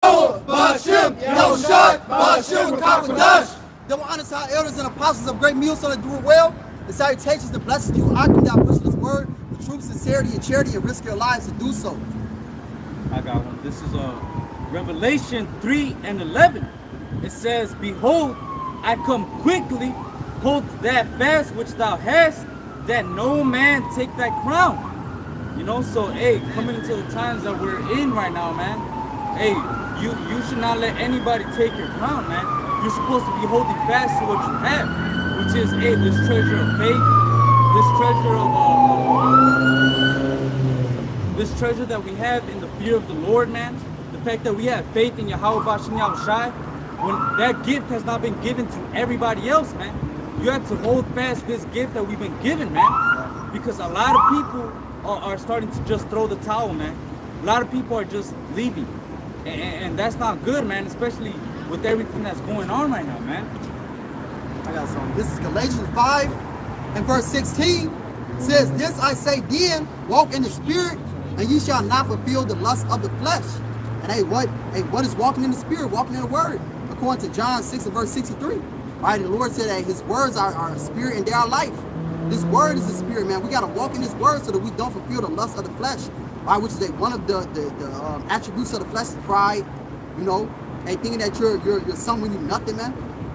Bashim, Yahushua, Bashim, Kakadash. Then will honor our elders and apostles of great meals so they do it well. The salutations, the blessings to you, I can that pushing this word, the truth, sincerity, and charity, and risk your lives to do so. I got one. This is Revelation 3:11. It says, "Behold, I come quickly. Hold that fast which thou hast, that no man take thy crown." You know, so hey, coming into the times that we're in right now, man. Hey, you should not let anybody take your crown, man. You're supposed to be holding fast to what you have, which is this treasure of faith, this treasure that we have in the fear of the Lord, man. The fact that we have faith in Yahweh Bashim Yahushai, when that gift has not been given to everybody else, man. You have to hold fast this gift that we've been given, man. Because a lot of people are starting to just throw the towel, man. A lot of people are just leaving. And that's not good, man, especially with everything that's going on right now, man. I got something. This is Galatians 5 and verse 16. It says, "This I say then, walk in the spirit, and ye shall not fulfill the lust of the flesh." And what is walking in the spirit? Walking in the word. According to John 6 and verse 63. Right? The Lord said that his words are a spirit and they are life. This word is the spirit, man. We got to walk in this word so that we don't fulfill the lust of the flesh. Right? Which is one of the attributes of the flesh is pride. You know, and thinking that you're someone you're nothing, man.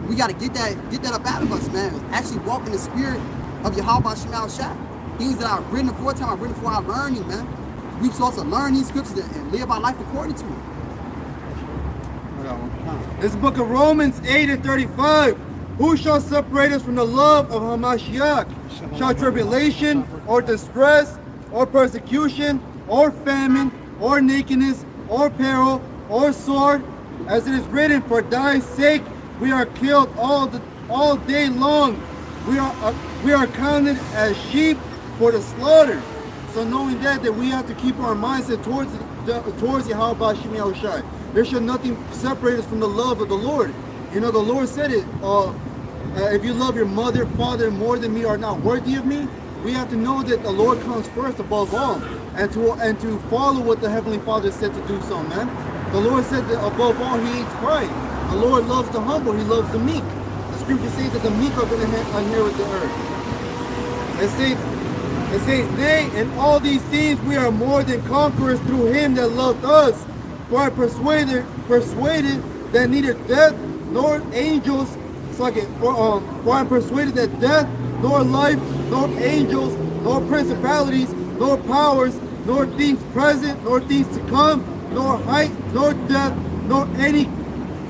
We got to get that up out of us, man. Actually walk in the spirit of Yahweh Shema Shah. Things that I've written aforetime, I've written before I'm learning, man. We're supposed to learn these scriptures and live our life according to them. This is the book of Romans 8 and 35. "Who shall separate us from the love of Hamashiach? Shall tribulation, or distress, or persecution, or famine, or nakedness, or peril, or sword? As it is written, for thy sake we are killed all day long. We are counted as sheep for the slaughter." So knowing that we have to keep our mindset towards Yahweh Bashim Yahushai. There should nothing separate us from the love of the Lord. You know, the Lord said it, if you love your mother, father more than me, are not worthy of me. We have to know that the Lord comes first above all, and to follow what the Heavenly Father said to do so, man. The Lord said that above all he hates pride. The Lord loves the humble, he loves the meek. The scripture says that the meek are going to inherit the earth. It says, "Nay, in all these things we are more than conquerors through him that loved us. For I persuaded that neither death nor angels, for I am persuaded that death nor life nor angels nor principalities nor powers nor things present nor things to come nor height nor depth nor any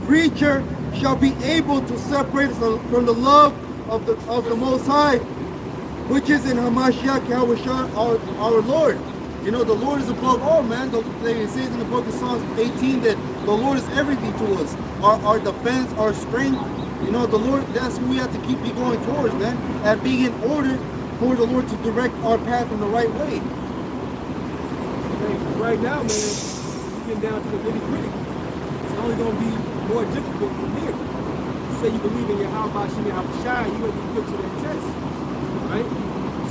creature shall be able to separate us from the love of the Most High, which is in Hamashiach Yahushua our Lord." You know, the Lord is above all, man. It says in the book of Psalms 18 that the Lord is everything to us. Our defense, our strength. You know, the Lord, that's who we have to keep going towards, man. And being in order for the Lord to direct our path in the right way. Right now, man, we're getting down to the nitty-gritty. It's only going to be more difficult from here. You say you believe in Yahweh Bashim Yahushai, you're going to be put to that test. Right?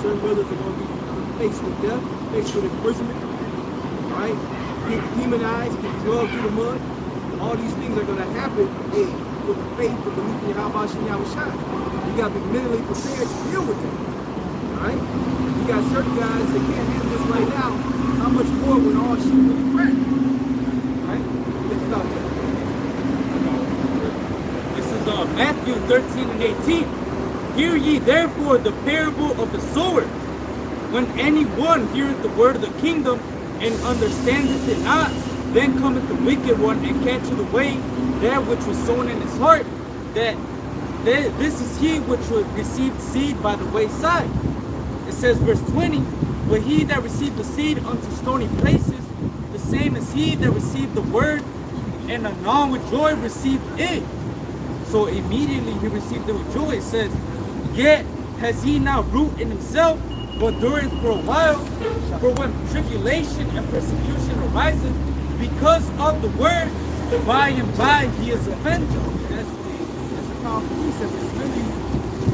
Certain brothers are going to be faced with death, faced with imprisonment, right? Get demonized, get drugged through the mud. All these things are going to happen with the faith of belief in Yahweh Bashim Yahushai. You got to be mentally prepared to deal with that, right? You got certain guys that can't handle this right now. How much more when all shit really crack, right? Think about that. This is Matthew 13 and 18. "Hear ye therefore the parable of the sower. When anyone heareth the word of the kingdom and understandeth it not, then cometh the wicked one and catcheth away that which was sown in his heart. This is he which received seed by the wayside." It says, verse 20, "But he that received the seed unto stony places, the same as he that received the word, and anon with joy received it." So immediately he received it with joy. It says, "Yet has he not root in himself, but dureth for a while. For when tribulation and persecution arises because of the word, by and by he is offended." That's a powerful precept. It's really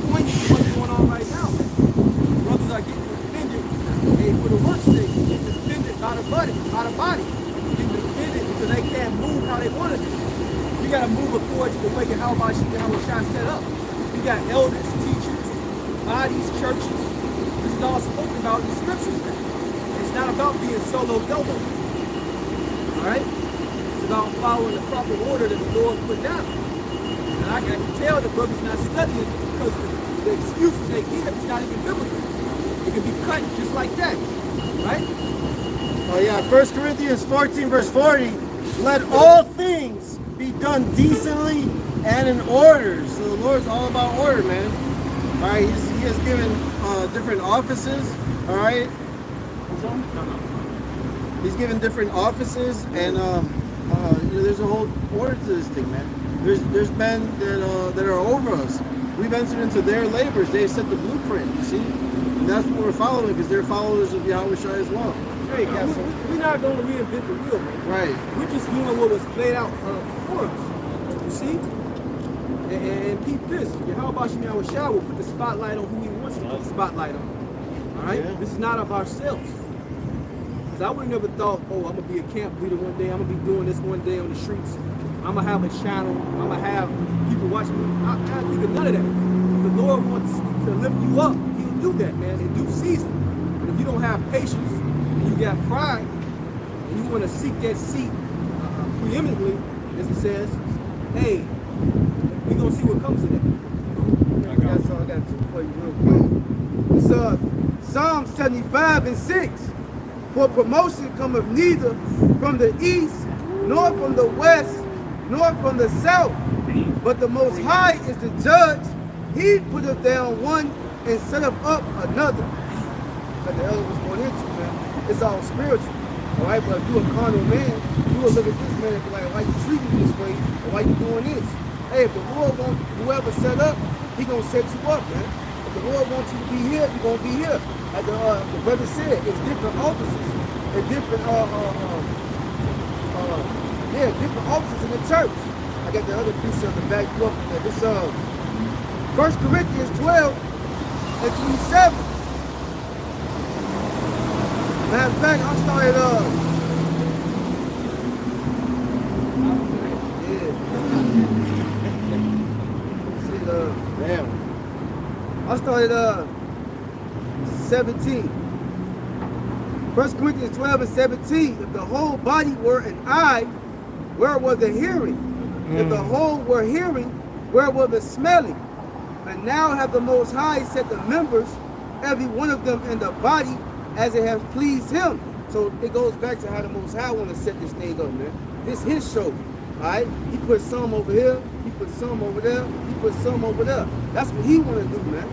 pointing to what's going on right now. Brothers are getting offended for the work's sake. Getting offended by the body. Getting offended because they can't move how they want to do. You got to move according to the way Yahweh Shai set up. You got elders, teachers, bodies, churches. This is all spoken about in the scriptures, man. It's not about being solo dolo. All right? It's about following the proper order that the Lord put down. And I can tell the brothers not studying because the excuses they give is not even biblical. It can be cut just like that. Right? Oh yeah, 1 Corinthians 14 verse 40, let all things be done decently and in order. So the Lord's all about order, man. All right, he has given different offices, all right? He's given different offices, and you know, there's a whole order to this thing, man. There's men that are over us. We've entered into their labors. They set the blueprint, you see? And that's what we're following, because they're followers of Yahweh Shai as well. Hey, guys, we're not going to reinvent the wheel, man. Right. We're just doing what was laid out for us. You see? And keep this. Yahweh Shai will put the spotlight on who he wants to put the spotlight on. All right? Yeah. This is not of ourselves. Because I would have never thought, oh, I'm going to be a camp leader one day. I'm going to be doing this one day on the streets. I'm going to have a channel. I'm going to have people watching me. I think of none of that. If the Lord wants to lift you up, he'll do that, man, in due season. But if you don't have patience, and you got pride, and you want to seek that seat preeminently, as it says, hey, we're going to see what comes of that. I got two for you real quick. It's Psalm 75 and 6. For promotion cometh neither from the east, nor from the west, nor from the south. But the Most High is the judge. He putteth down one and setteth up another. Like the elder was going into, man. It's all spiritual. All right, but if you're a carnal man, you will look at this man and be like, why you treating me this way? Or why you doing this? Hey, if the Lord wants whoever set up, he gonna set you up, man. If the Lord wants you to be here, you're gonna be here. Like the brother said, it's different offices. It's different different offices in the church. I got the other piece of the back you up there. This 1 Corinthians 12 and 27. Matter of fact, I started I started 17. 1 Corinthians 12 and 17. If the whole body were an eye, where were the hearing? If the whole were hearing, where were the smelling? And now have the Most High set the members, every one of them in the body, as it has pleased him. So it goes back to how the Most High want to set this thing up, man. This his show, all right? He put some over here, he put some over there, he put some over there. That's what he want to do, man,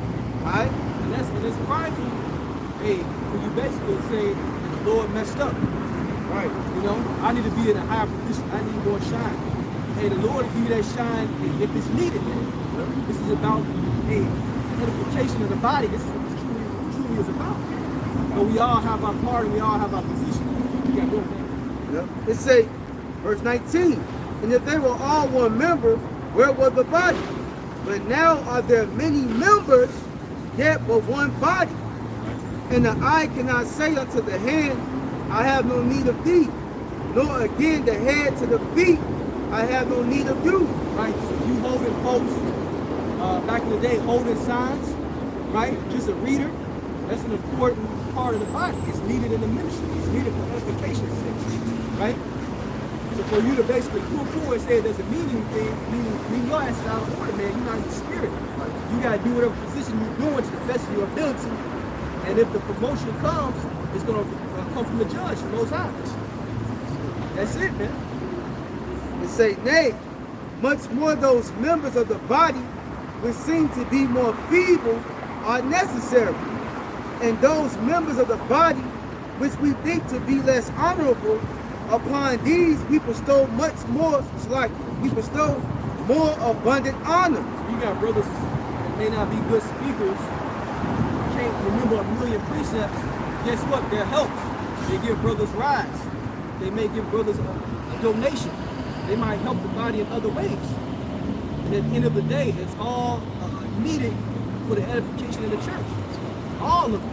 all right? And it's prideful, hey, for you basically say the Lord messed up. Right. You know, I need to be in a higher position. I need more shine. Hey, the Lord will give you that shine if it's needed, man. This is about, hey, edification of the body. This is what this truly is about. But we all have our part and we all have our position. You got one thing. Yep. It say, verse 19, and if they were all one member, where was the body? But now are there many members, yet but one body. And the eye cannot say unto the hand, I have no need of thee, nor again the head to the feet, I have no need of you. Right, so you holding folks, back in the day, holding signs, right? Just a reader, that's an important part of the body. It's needed in the ministry. It's needed for edification's sake, right? So for you to basically pull and say it doesn't mean anything, mean your ass is out of order, man. You're not in the spirit. You gotta do whatever position you're doing to the best of your ability. And if the promotion comes, it's gonna come from the judge, the Most High. That's it, man. It say, nay, much more those members of the body which seem to be more feeble are necessary. And those members of the body which we think to be less honorable, upon these we bestow much more, like we bestow more abundant honor. You got brothers that may not be good speakers, can't remember a million precepts. Guess what? They're helps. They give brothers rides. They may give brothers a donation. They might help the body in other ways. And at the end of the day, it's all needed for the edification of the church. All of it.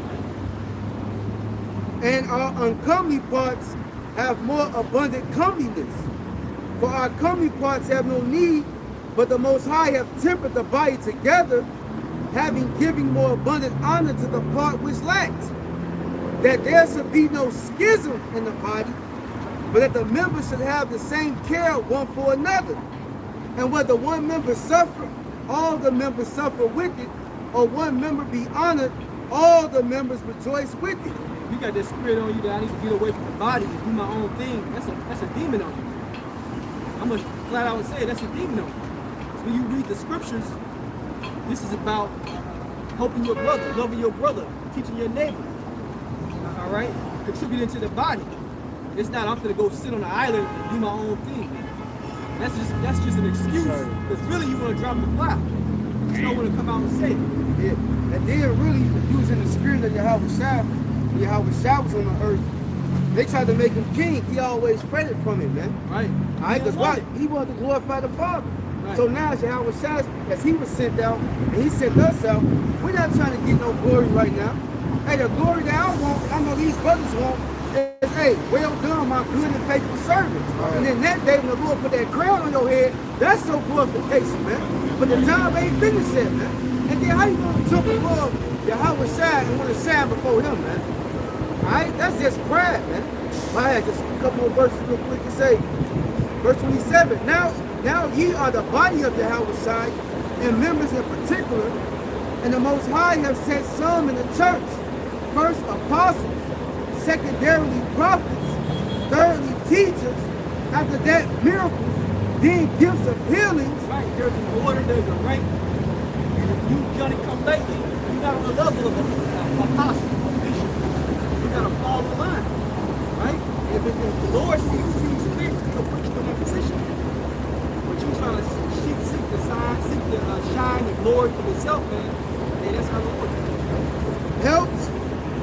And our uncomely parts have more abundant comeliness. For our comely parts have no need, but the Most High have tempered the body together, having given more abundant honor to the part which lacked, that there should be no schism in the body, but that the members should have the same care one for another. And whether one member suffer, all the members suffer with it, or one member be honored, all the members rejoice with it. If you got that spirit on you that I need to get away from the body and do my own thing, that's a demon on you. I'm gonna flat out say that's a demon on you. So when you read the scriptures, this is about helping your brother, loving your brother, teaching your neighbor. All right, contributing to the body. It's not I'm gonna go sit on the island and do my own thing. That's just an excuse. Because really you want to drop the plow. You just don't want to come out and say it. Yeah. And then really using the spirit of Yahweh Shai, when Yahweh Shai was on the earth, they tried to make him king. He always fretted from it, man. Right. All right, because why? He wanted to glorify the Father. Right. So now Yahweh Shai, as he was sent out, and he sent us out, we're not trying to get no glory right now. Hey, the glory that I want, I know these brothers want, is, hey, well done, my good and faithful servants. Right. And then that day when the Lord put that crown on your head, that's no glorification, man. But the job ain't finished yet, man. And then how you gonna jump above Yahweh Shai and want to shine before him, man? Alright? That's just pride, man. I had just a couple of verses real quick to say. Verse 27. Now ye are the body of Yahweh Shai, and members in particular, and the Most High have set some in the church. First apostles, secondarily prophets, thirdly teachers, after that miracles, then gifts of healings. Right, there's an order, there's a rank. And if you Johnny come lately, you're not on the level of an apostle, a bishop. You gotta follow the line. Right? If the Lord sees fit, he'll put you in that position. But you trying to seek the sign, seek the shine and glory for yourself, man. And that's how it works. Helps,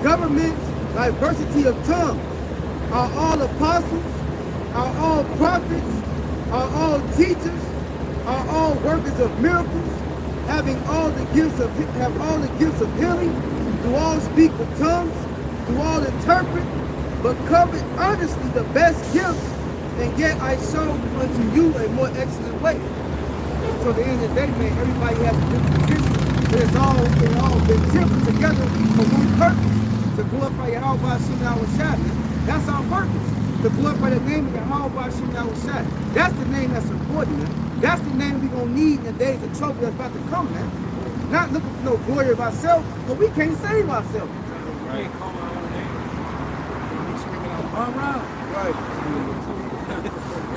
governments, diversity of tongues. Are all apostles? Are all prophets? Are all teachers? Are all workers of miracles? Having all the gifts of healing? Do all speak with tongues? Do all interpret? But covet earnestly the best gifts, and yet I show unto you a more excellent way. So at the end of the day, man, everybody has a different position, but it's all been tempered together for one purpose, to glorify Yahweh Hashem Yahweh Shai. That's our purpose, to glorify the name of Yahweh Hashem Yahweh Shai. That's the name that's important, man. That's the name we're going to need in the days of trouble that's about to come, man. Not looking for no glory of ourselves, but we can't save ourselves. Right. Call my own name. We screaming out, all right. Right.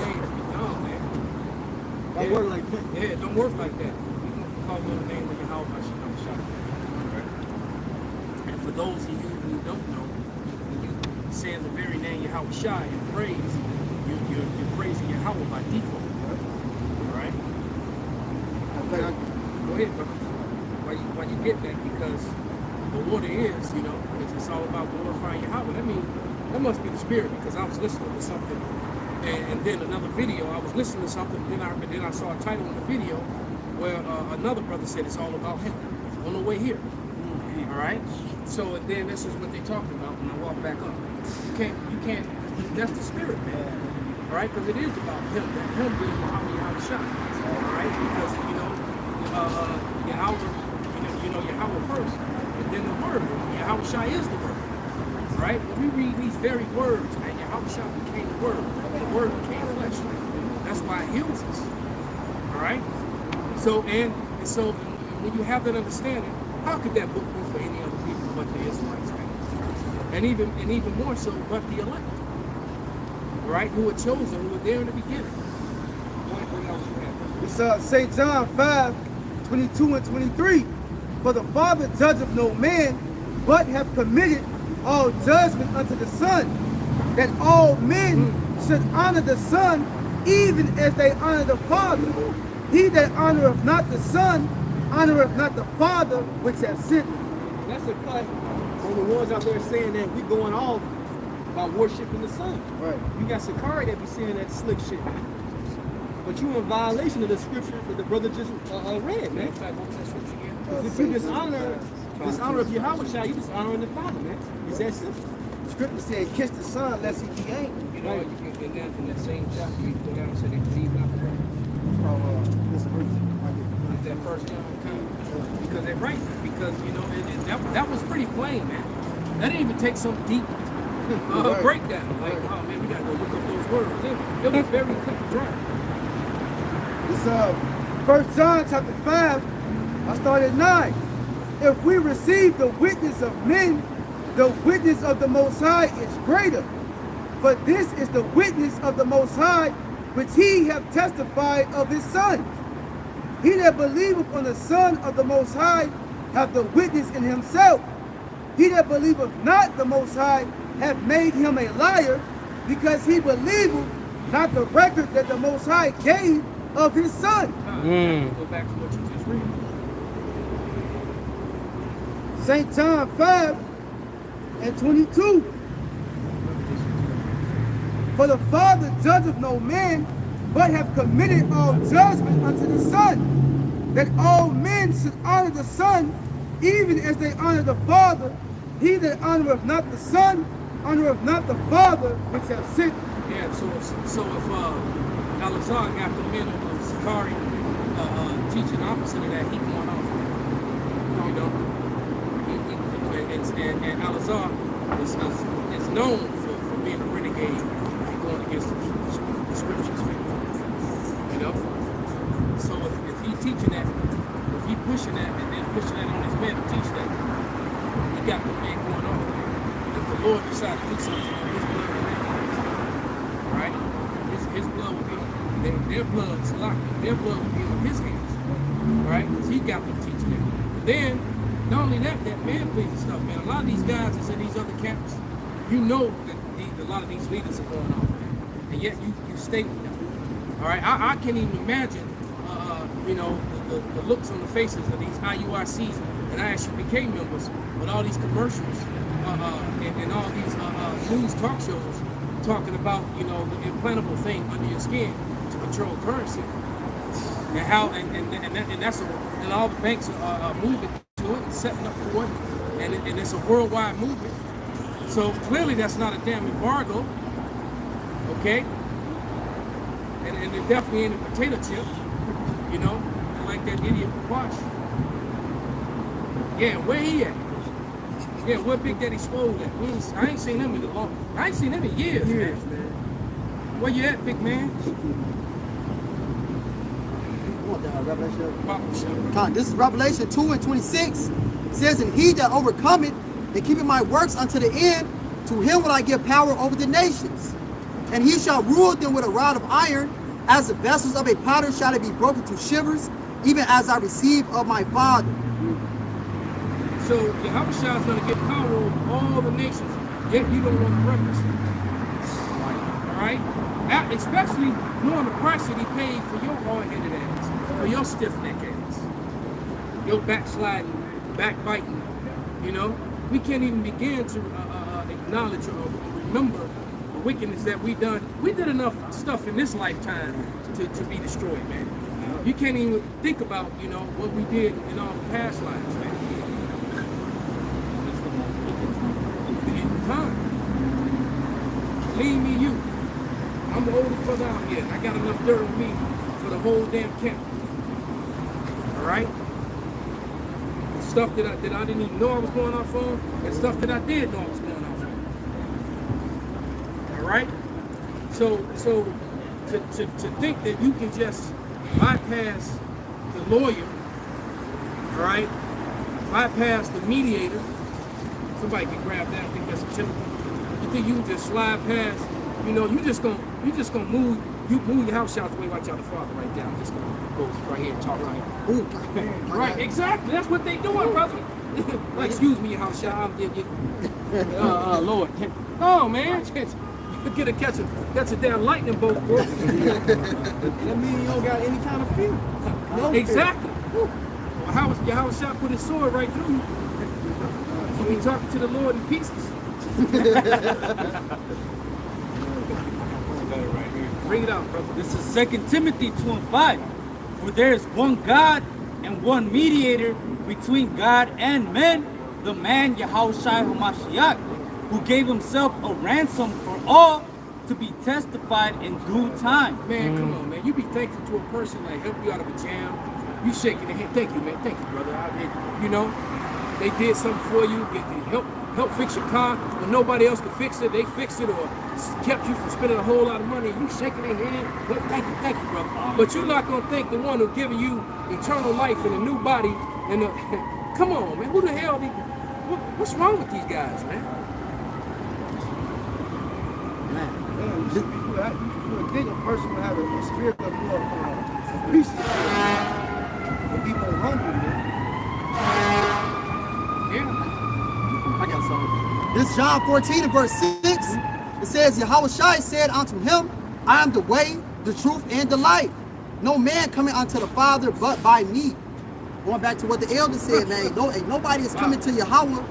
Hey, no, man. Don't work like that. Yeah, don't work like that. We gonna call you the name of Yahweh Hashem Shai. And for those of you who don't know, when you say the very name Yahweh Shai and praise, you're praising Yahweh by default. All right? Go ahead, brother. Why you get that? Because the order is, it's all about glorifying Yahweh. I mean, that must be the spirit, because I was listening to something, and then another video, I was listening to something, then I saw a title in the video where another brother said it's all about him. It's on the way here. All right? So then this is what they're talking about when I walk back up. You can't, that's the spirit, man. All right? Because it is about him, that him being Yahweh Shai. All right? Because, Yahweh first, and then the word. Yahweh Shai is the word. Right? When we read these very words, and Yahweh Shai became the word became flesh. That's why it heals us. All right? So when you have that understanding, how could that book be for any other people but the Israelites? And even more so, but the elect. Right? Who were chosen, who were there in the beginning. What else you have? It's St. John 5:22 and 23. For the Father judgeth no man, but hath committed all judgment unto the Son, that all men should honor the Son, even as they honor the Father. He that honoreth not the Son, honoreth not the Father which hath sent him. That's a cut on the ones out there saying that we going off by worshiping the Son. Right. You got Sakari that be saying that slick shit, man. But you in violation of the scripture that the brother just read, man. In fact, what was that scripture again? If you dishonor of Yahweh Shai, you dishonoring the Father, man. It's that simple. scripture said, kiss the son lest he be angry. You know, you can get that in that same chapter. You go down and say they believe not the right. This verse. Is that first John? Because they're right. Because you know that was pretty plain, man. That didn't even take some deep breakdown. Like, oh man, we gotta go look up those words. It was very cut and dry. It's 1 John chapter 5. I started at 9. If we receive the witness of men, the witness of the Most High is greater. For this is the witness of the Most High, which he hath testified of his Son. He that believeth on the Son of the Most High hath the witness in himself. He that believeth not the Most High hath made him a liar, because he believeth not the record that the Most High gave of his Son. Go back to what you just read. St. John 5 and 22. For the Father judgeth no man, but hath committed all judgment unto the Son, that all men should honor the Son, even as they honor the Father. He that honoreth not the Son, honoreth not the Father which hath sent him. Yeah, so if Al-Azhar got the men of Sakari teaching opposite of that, he going off. You know? And Al-Azhar is known for being a renegade and going against the scriptures. You know? So if he's teaching that, if he's pushing that, and then pushing that on his men to teach that, he got the man going off there. If the Lord decided to do something, his blood will be in his hands. Right? His blood will be, their blood's locked. Their blood will be in his hands. Right? Because he got them teaching it. But then, not only that man pleasing stuff, man. A lot of these guys that's in these other camps, you know that a lot of these leaders are going on, man. And yet you stay with them. All right? I can't even imagine, you know, the looks on the faces of these IUICs and ISUPK members with all these commercials and all these news talk shows talking about, you know, the implantable thing under your skin to control currency. And how, and that's and all the banks are moving to it and setting up for it, and it's a worldwide movement. So clearly that's not a damn embargo, okay? And it definitely ain't a potato chip, you know, and like that idiot Wash. Yeah, where he at? Yeah, where Big Daddy Swole at? I ain't seen him in a long, I ain't seen him in years, man. Where you at, big man? This is Revelation 2 and 26. It says, and he that overcometh and keepeth my works unto the end, to him will I give power over the nations. And he shall rule them with a rod of iron, as the vessels of a potter shall it be broken to shivers, even as I receive of my Father. So Yahweh is going to get power over all the nations, yet you don't want to reference it. All right? Especially knowing the price that he paid for your hard-headed ass, for your stiff-neck ass, your backsliding, backbiting, you know? We can't even begin to acknowledge or remember the wickedness that we done. We did enough stuff in this lifetime to be destroyed, man. You can't even think about, you know, what we did in our past lives, man. Time. Leave me you. I'm the oldest brother out here. I got enough dirt on me for the whole damn camp. All right? Stuff that I didn't even know I was going off on, and stuff that I did know I was going off on. All right? So to think that you can just bypass the lawyer, all right? Bypass the mediator. Somebody can grab that. I think that's a tip. You think you can just slide past? You know, you just gonna move. You move your house out the way, watch out the Father right there. I'm just gonna go right here and talk right here. Right, exactly. That's what they doing, brother. Like, excuse me, your house shot. Lord. Oh man, get a catch a damn lightning bolt, bro. That means you don't got any kind of fear. No exactly. Well, your house shot put his sword right through you. You be talking to the Lord in pieces. Bring it out, brother. This is 2 Timothy 2 and 5. For there is one God and one mediator between God and men, the man Yahushua HaMashiach, who gave himself a ransom for all to be testified in due time. Man, come on, man. You be thankful to a person that helped you out of a jam. You shaking their hand. Thank you, man. Thank you, brother. You know, they did something for you. They help fix your car when nobody else could fix it. They fixed it or kept you from spending a whole lot of money. You shaking their hand. Well, thank you, brother. But you're not gonna thank the one who giving you eternal life and a new body. And come on, man. Who the hell? What's wrong with these guys, man? You would think a person would have a spirit of more appreciation when people are hungry, man. Yeah. I got something. This John 14 and verse 6. It says, Yahushua said unto him, I am the way, the truth, and the life. No man coming unto the Father but by me. Going back to what the elder said, man, ain't nobody is coming to Yahweh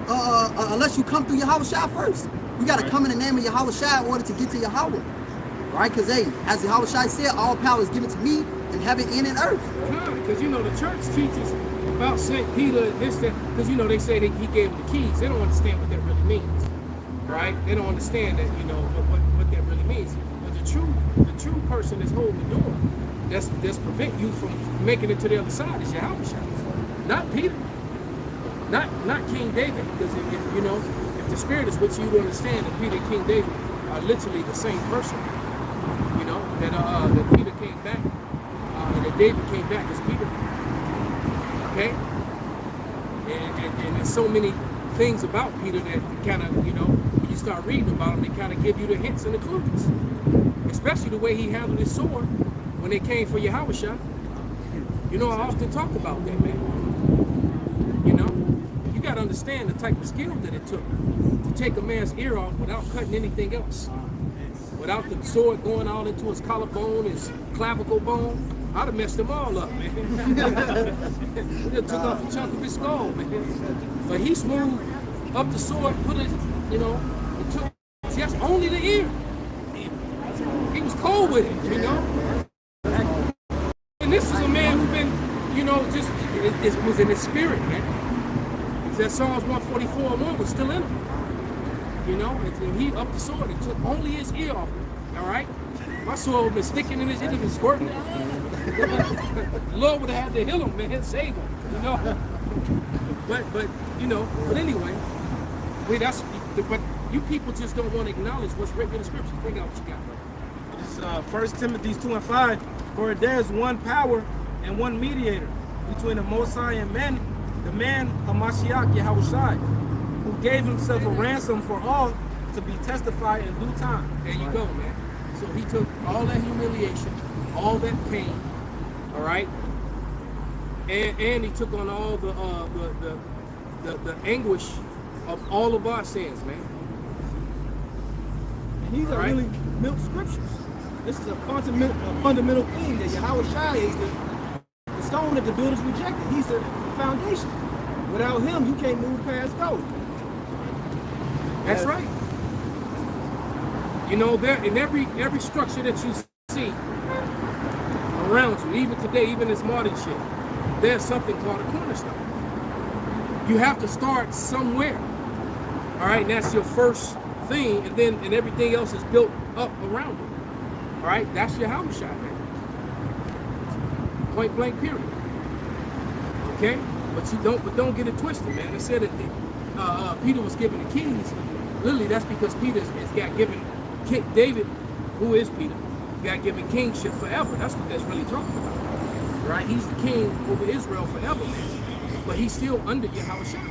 unless you come through Yahushua first. You got to come in the name of Yahushua in order to get to Yahweh. Right? Because, hey, as Yahushua said, all power is given to me in heaven and in earth. Because, you know, the church teaches about St. Peter and this, that, because, you know, they say that he gave them the keys. They don't understand what that really means. Right? They don't understand that, you know, what that really means. But the true person that's holding the door, that's prevent you from making it to the other side is Yahushua. Not Peter. Not King David. Because, if you know, the Spirit is with you to understand that Peter and King David are literally the same person. You know, that Peter came back, that David came back as Peter. Okay? And there's so many things about Peter that kind of, you know, when you start reading about him, they kind of give you the hints and the clues. Especially the way he handled his sword when they came for Yahushua. You know, I often talk about that, man. You know? You got to understand the type of skill that it took to take a man's ear off without cutting anything else. Without the sword going all into his collarbone, his clavicle bone. I'd have messed them all up, man. It took off a chunk of his skull, man. But he smoothed up the sword, put it, you know, it took just only the ear. He was cold with it, you know. And this is a man who's been, you know, just, it was in his spirit, man. That Psalms 144:1 was still in him. You know, and he upped the sword and took only his ear off. All right? My sword would have been sticking in his ear and squirting. The Lord would have had to heal him, man, save him, you know. But you know, but anyway, but you people just don't want to acknowledge what's written in the scriptures. Bring out what you got, brother. It's 1 Timothy 2:5. For there is one power and one mediator between the Most High and men, the man Hamashiach Yahushua, who gave himself a ransom for all to be testified in due time. There you go, man. So he took all that humiliation, all that pain, all right, and he took on all the anguish of all of our sins, man. And these are really milk scriptures. This is a fundamental thing that Yahushua is the stone that the builders rejected. He's the foundation. Without him, you can't move past gold. That's right. You know, there in every structure that you see around you, even today, even this modern shit, there's something called a cornerstone. You have to start somewhere. All right, and that's your first thing, and everything else is built up around it. All right, that's your Yahushua, man. Point blank, period. Okay, but don't get it twisted, man. It said that Peter was given the keys. Literally, that's because Peter got given David, who is Peter, got given kingship forever. That's what that's really talking about, right? He's the king over Israel forever, man. But he's still under Yahushua.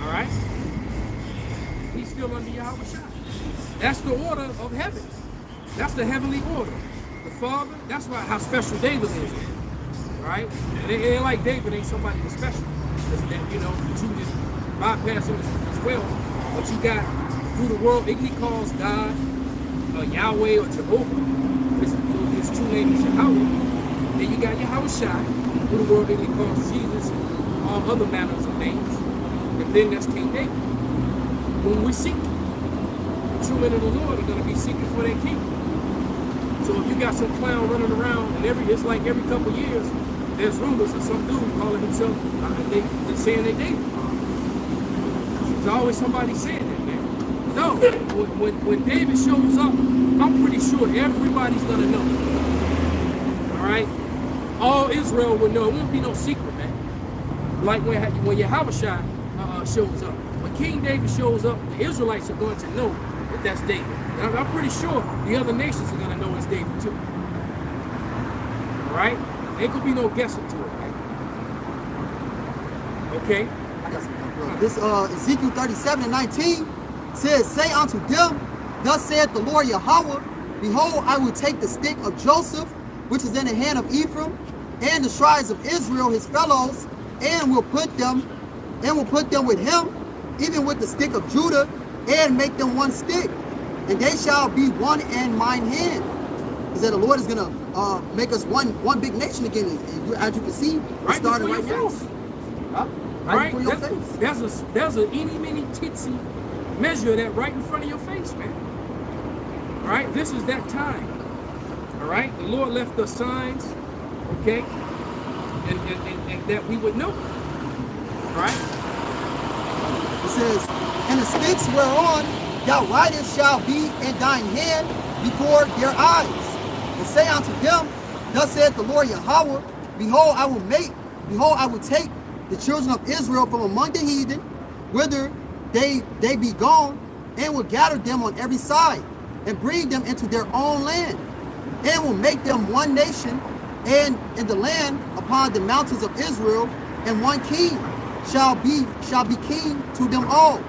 All right, he's still under Yahushua. That's the order of heaven. That's the heavenly order. The Father, that's why how special David is, right? And it ain't like David ain't somebody that's special. That, you know, that you just bypass him as well. But you got, who the world ignorantly calls God, Yahweh or Jehovah. His true name is Yahweh. Then you got Yahushua, who the world ignorantly calls Jesus, and all other manners of names. And then that's King David. When we seek, the true men of the Lord are going to be seeking for their king. So if you got some clown running around, and it's like every couple of years, there's rumors of some dude calling himself, they're saying they David. There's always somebody saying that, man. No, when David shows up, I'm pretty sure everybody's gonna know. All right, all Israel will know. It won't be no secret, man. Like when Yahushua shows up, when King David shows up, the Israelites are going to know that that's David. And I'm pretty sure the other nations are gonna know it's David too. All right, ain't gonna be no guessing to it, man. Okay. This Ezekiel 37:19 says, say unto them, thus saith the Lord Yahweh, behold, I will take the stick of Joseph, which is in the hand of Ephraim, and the tribes of Israel, his fellows, and will put them with him, even with the stick of Judah, and make them one stick, and they shall be one in mine hand. Is that the Lord is gonna make us one big nation again, and as you can see, it started right now. Right? Before your face. There's a itty bitty titsy measure of that right in front of your face, man. All right, this is that time. All right, the Lord left us signs, okay, and that we would know. All right. It says, and the sticks whereon thou writest shall be in thine hand before their eyes, and say unto them, thus saith the Lord Yahweh, behold, I will take the children of Israel from among the heathen, whither they be gone, and will gather them on every side, and bring them into their own land, and will make them one nation, and in the land upon the mountains of Israel, and one king shall be king to them all,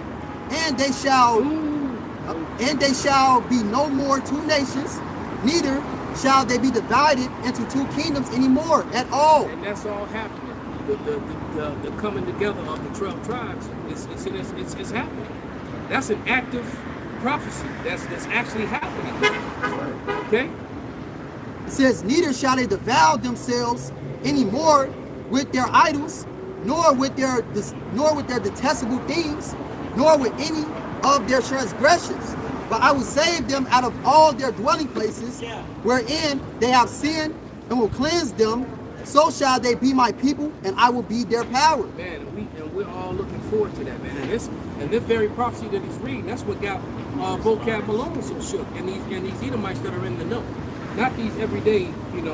and they shall be no more two nations, neither shall they be divided into two kingdoms anymore at all. And that's all happening. The coming together of the 12 tribes it's happening. That's an active prophecy. That's actually happening. Okay. It says, neither shall they devour themselves anymore with their idols, nor with their detestable things, nor with any of their transgressions. But I will save them out of all their dwelling places, wherein they have sinned, and will cleanse them. So shall they be my people, and I will be their power. Man, and we're all looking forward to that, man. And this very prophecy that he's reading, that's what got Vocab Malone so shook, and these Edomites that are in the know, not these everyday, these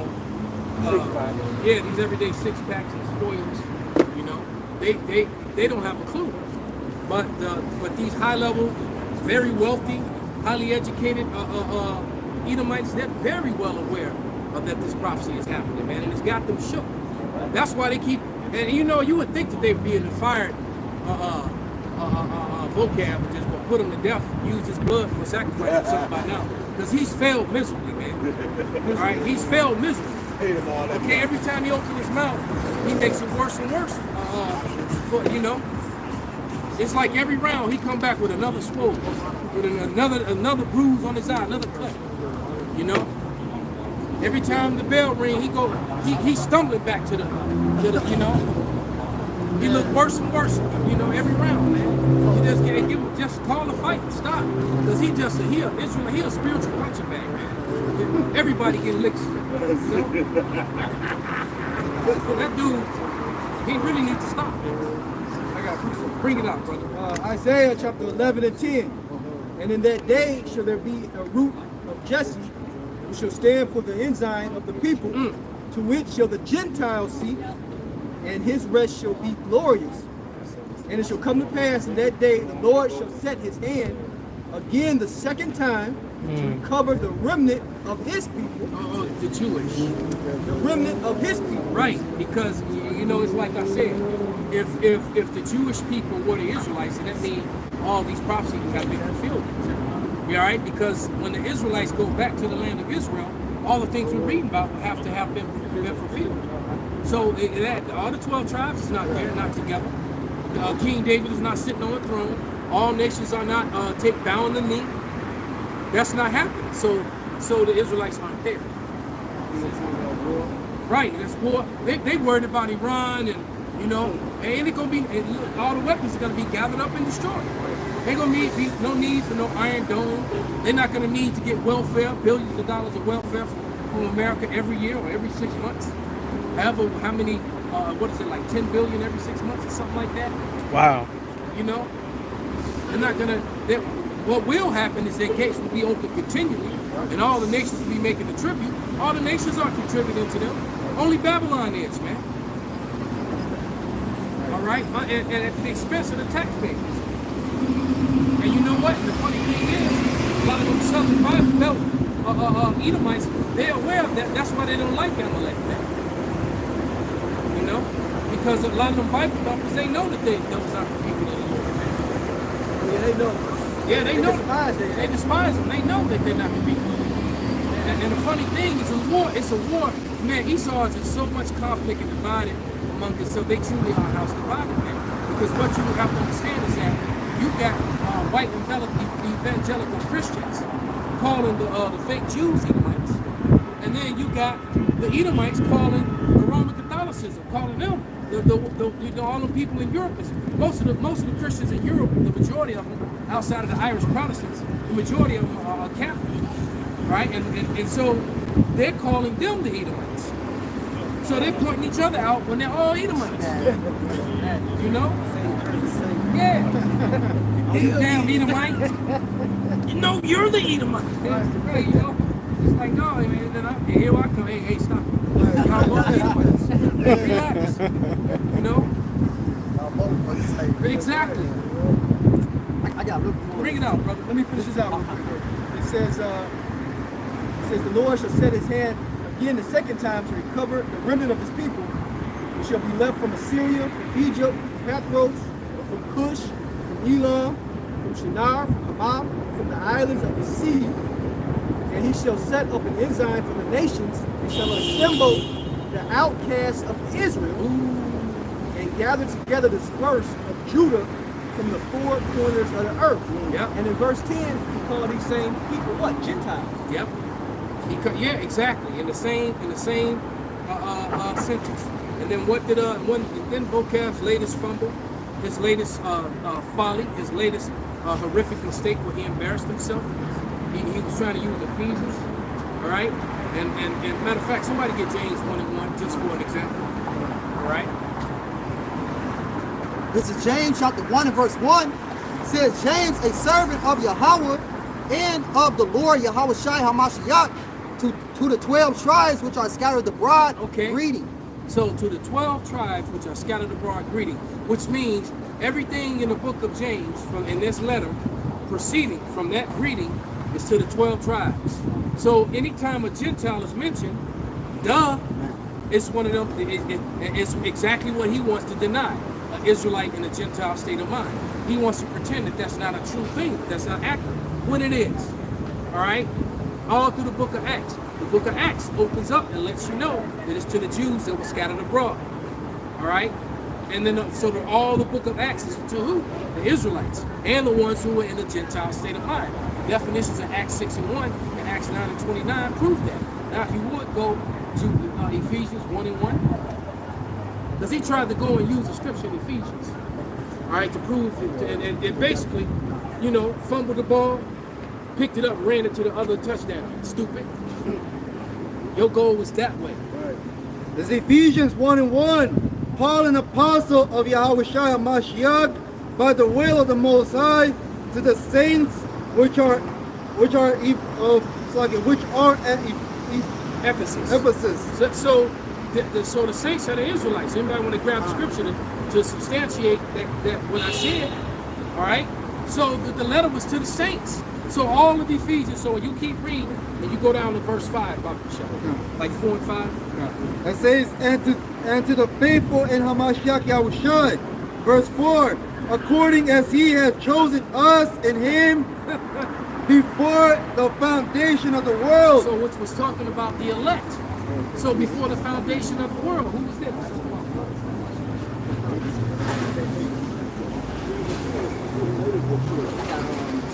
everyday six packs and spoils, they don't have a clue. But these high level, very wealthy, highly educated Edomites, they're very well aware that this prophecy is happening, man, and it's got them shook. That's why they keep, and you would think that they'd be in the fired Vocab and just gonna put him to death, use his blood for sacrifice or something by now, because he's failed miserably, man. All right, he's failed miserably. Okay, every time he opens his mouth, he makes it worse and worse. It's like every round he come back with another swole, with another bruise on his eye, another cut. Every time the bell ring, he's stumbling back to the he look worse and worse, every round, man. You just can't just call the fight and stop, because he a spiritual punching bag, man. Everybody get licks, That dude, he really needs to stop, man. I got proof. Bring it out, brother. Isaiah chapter 11 and 10. And in that day shall there be a root of Jesse, who shall stand for the ensign of the people, to which shall the Gentiles seek, and his rest shall be glorious. And it shall come to pass in that day, the Lord shall set his hand again the second time to recover the remnant of his people. The Jewish. The remnant of his people. Right, because, it's like I said, if the Jewish people were the Israelites, then that means all these prophecies have been fulfilled. All right, because when the Israelites go back to the land of Israel, all the things we're reading about have to have been fulfilled. So all the 12 tribes is not there, not together. King David is not sitting on the throne. All nations are not bowing the knee. That's not happening. So the Israelites aren't there. Right, that's war. They worried about Iran and and it's gonna be all the weapons are gonna be gathered up and destroyed. They're gonna be no need for no Iron Dome. They're not gonna need to get welfare, billions of dollars of welfare from America every year or every 6 months. However, how many? What is it, like 10 billion every 6 months or something like that? Wow. They're not gonna. What will happen is their gates will be open continually, and all the nations will be making the tribute. All the nations are contributing to them. Only Babylon is, man. All right, and at the expense of the taxpayers. And you know what? The funny thing is, a lot of them Southern Bible Belt Edomites, they're aware of that. That's why they don't like Amalek, man. You know, because a lot of them Bible thumpers, they know that those aren't the people of the Lord, man. Yeah, they know. Yeah, they know. Despise them. They despise them. They know that they're not the people. And the funny thing is, it's a war. Man, Esau is in so much conflict and divided among themselves. They truly are house divided, man. Because what you have to understand is that you got white evangelical Christians calling the fake Jews Edomites, and then you got the Edomites calling the Roman Catholicism, calling them all the people in Europe. Most of the Christians in Europe, the majority of them, outside of the Irish Protestants, the majority of them are Catholic, right? And so they're calling them the Edomites. So they're pointing each other out when they're all Edomites. You know? Yeah. You damn Edomite. You know, you're the Edomite. Hey, you know? It's like, no, man, then here I come. Hey, stop. Y'all both Edomites. Relax. You know? Exactly. I got a little more. Bring it out, brother. Let me finish this out real quick. It says, the Lord shall set his hand again the second time to recover the remnant of his people, who shall be left from Assyria, from Egypt, from Pathros, from Cush, from Elam, from Shinar, from Hamath, from the islands of the sea. And he shall set up an ensign for the nations, and shall assemble the outcasts of Israel, and gather together the dispersed of Judah from the four corners of the earth. Yep. And in verse 10, he called these same people what? Gentiles. Yep. Yeah, exactly. In the same sentence. And then what did then Vocab's latest fumble, his latest folly, his latest horrific mistake where he embarrassed himself. He was trying to use Ephesians. All right. And matter of fact, somebody get James 1:1 just for an example. All right. This is James chapter 1 and verse 1. It says, James, a servant of Yahweh and of the Lord Yahweh Shai HaMashiach, to the 12 tribes which are scattered abroad, greeting. So to the 12 tribes which are scattered abroad, greeting, which means everything in the book of James in this letter proceeding from that greeting is to the 12 tribes. So anytime a Gentile is mentioned, it's one of them, it's exactly what he wants to deny. An Israelite in a Gentile state of mind. He wants to pretend that that's not a true thing, that that's not accurate, when it is. All right? All through the book of Acts. The book of Acts opens up and lets you know that it's to the Jews that were scattered abroad. All right? And then, all the book of Acts is to who? The Israelites, and the ones who were in a Gentile state of mind. Definitions of Acts 6:1 and Acts 9:29 prove that. Now, if you would go to Ephesians 1:1, because he tried to go and use the scripture in Ephesians, all right, to prove it, and basically, you know, fumbled the ball, picked it up, ran it to the other touchdown. Stupid. Your goal was that way. This is Ephesians 1:1. Paul, an apostle of Yahweh Shai HaMashiach, by the will of the Most High, to the saints which are at Ephesus. So the saints are the Israelites. Anybody want to grab the scripture to substantiate that what I said? All right. So the letter was to the saints. So all of Ephesians. So when you keep reading and you go down to verse 5, Dr. Michelle, like 4 and 5. It says, and to the faithful in Hamashiach Yahushua, verse 4, according as he has chosen us in him before the foundation of the world. So which was talking about the elect. So before the foundation of the world, who was this?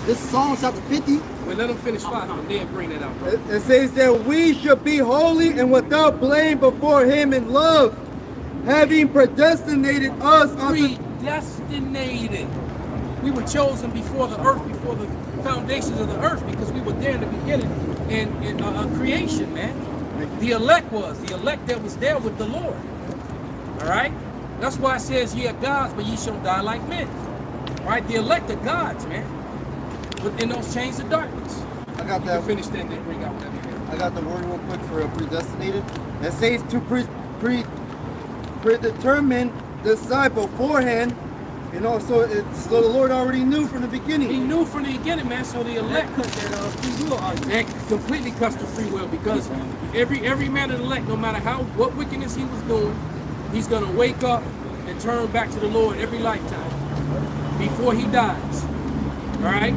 This is Psalm chapter 50. Well, let them finish 5 and then bring that out, bro. It says that we should be holy and without blame before him in love, having predestinated us unto... Predestinated. We were chosen before the earth, before the foundations of the earth, because we were there in the beginning in creation, man. The elect that was there with the Lord. All right? That's why it says, ye are gods, but ye shall die like men. Right? The elect are God's, man. Within those chains of darkness. I got You that. can finish that and then bring out whatever you got. I got the word real quick for predestinated. It says to predetermine decide beforehand. You know, so the Lord already knew from the He beginning. knew from the beginning, man, so the elect cut that free will argument. That completely cuts the free will because every man of the elect, no matter what wickedness he was doing, he's gonna wake up and turn back to the Lord every lifetime before he dies. All right?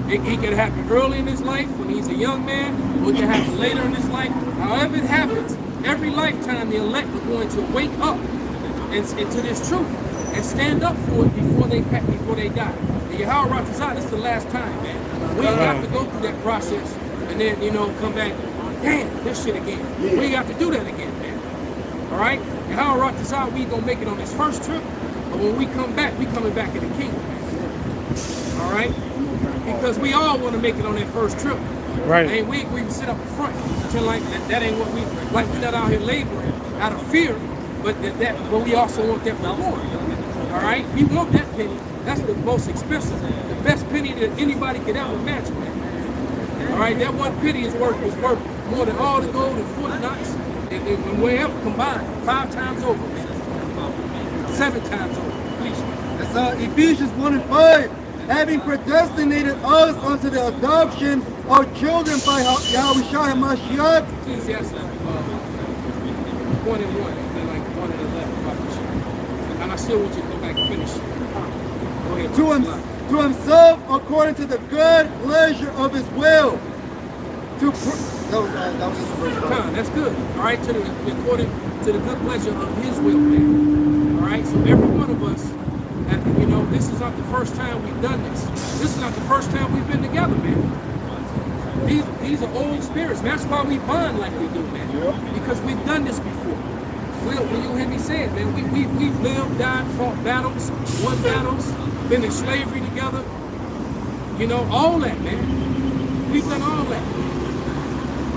It can happen early in his life when he's a young man, or it can happen later in his life. However it happens, every lifetime the elect are going to wake up into this truth and stand up for it before they die. And Yahweh Ratazah, this is the last time, man. We ain't got to go through that process and then, you know, come back, damn, this shit again. We ain't got to do that again, man. All right? Yahweh Ratazah, we gonna make it on this first trip, but when we come back, we coming back in the kingdom, man. All right? Because we all want to make it on that first trip. Right. And we sit up front, pretend like that ain't what we're not out here laboring out of fear, but but we also want that reward. All right, we want that penny. That's the most expensive, the best penny that anybody could ever imagine. All right, that one penny was worth more than all the gold and Fort Knox and wherever combined, 5 times over, 7 times over. Please. It's Ephesians 1:5. Having predestinated us unto the adoption of children by Yahweh Shai HaMashiach. Ecclesiastes 1 and 1, and like 1 and 11. And I still want you to go back and finish. Go ahead. To himself according to the good pleasure of his will. That was just verse 5. That's good. All right, according to the good pleasure of his will, man. All right, so every one of us, you know, this is not the first time we've done this. This is not the first time we've been together, man. These are old spirits. That's why we bond like we do, man. Because we've done this before. When you hear me say it, man, we've lived, died, fought battles, won battles, been in slavery together. You know, all that, man. We've done all that.